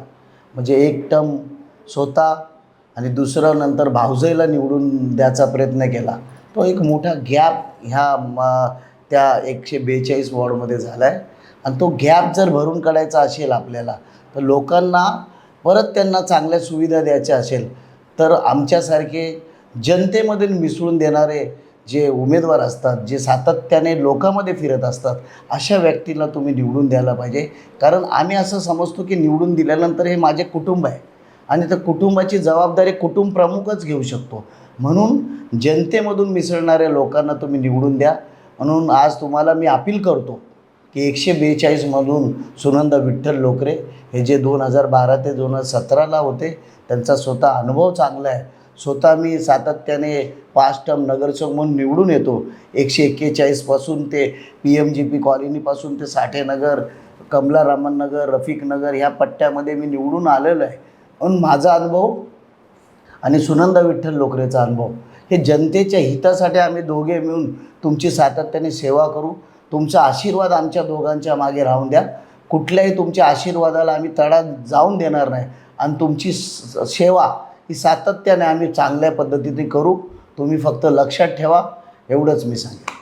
म्हणजे 1 टर्म स्वतः आणि दुसरं नंतर भाऊजाईला निवडून द्यायचा प्रयत्न केला, तो एक मोठा गॅप त्या 142 वॉर्डमध्ये झाला आहे. आणि तो गॅप जर भरून काढायचा असेल आपल्याला, तर लोकांना परत त्यांना चांगल्या सुविधा द्यायच्या असेल तर आमच्यासारखे जनतेमध्ये मिसळून देणारे जे उमेदवार असतात, जे सातत्याने लोकांमध्ये फिरत असतात, अशा व्यक्तीला तुम्ही निवडून द्यायला पाहिजे. कारण आम्ही असं समजतो की निवडून दिल्यानंतर हे माझे कुटुंब आहे आणि त्या कुटुंबाची जबाबदारी कुटुंब प्रमुखच घेऊ शकतो. म्हणून जनतेमधून मिसळणाऱ्या लोकांना तुम्ही निवडून द्या. म्हणून आज तुम्हाला मी अपील करतो की 142मधून सुनंदा विठ्ठल लोकरे हे जे 2012 ते 2017ला होते, त्यांचा स्वतः अनुभव चांगला आहे. स्वतः मी सातत्याने 5 टर्म नगरसेवक म्हणून निवडून येतो. 141पासून ते PMGP कॉलनीपासून ते साठेनगर, कमलारामन नगर, रफिक नगर ह्या पट्ट्यामध्ये मी निवडून आलेलो आहे. म्हणून माझा अनुभव आणि सुनंदा विठ्ठल लोकरेचा अनुभव हे जनतेच्या हितासाठी आम्ही दोघे मिळून तुमची सातत्याने सेवा करू. तुमचा आशीर्वाद आमच्या दोघांच्या मागे राहून द्या. कुठल्याही तुमच्या आशीर्वादाला आम्ही तडा जाऊन देणार नाही आणि तुमची सेवा ही सातत्याने आम्ही चांगल्या पद्धतीने करू. तुम्ही फक्त लक्षात ठेवा, एवढंच मी सांगेन.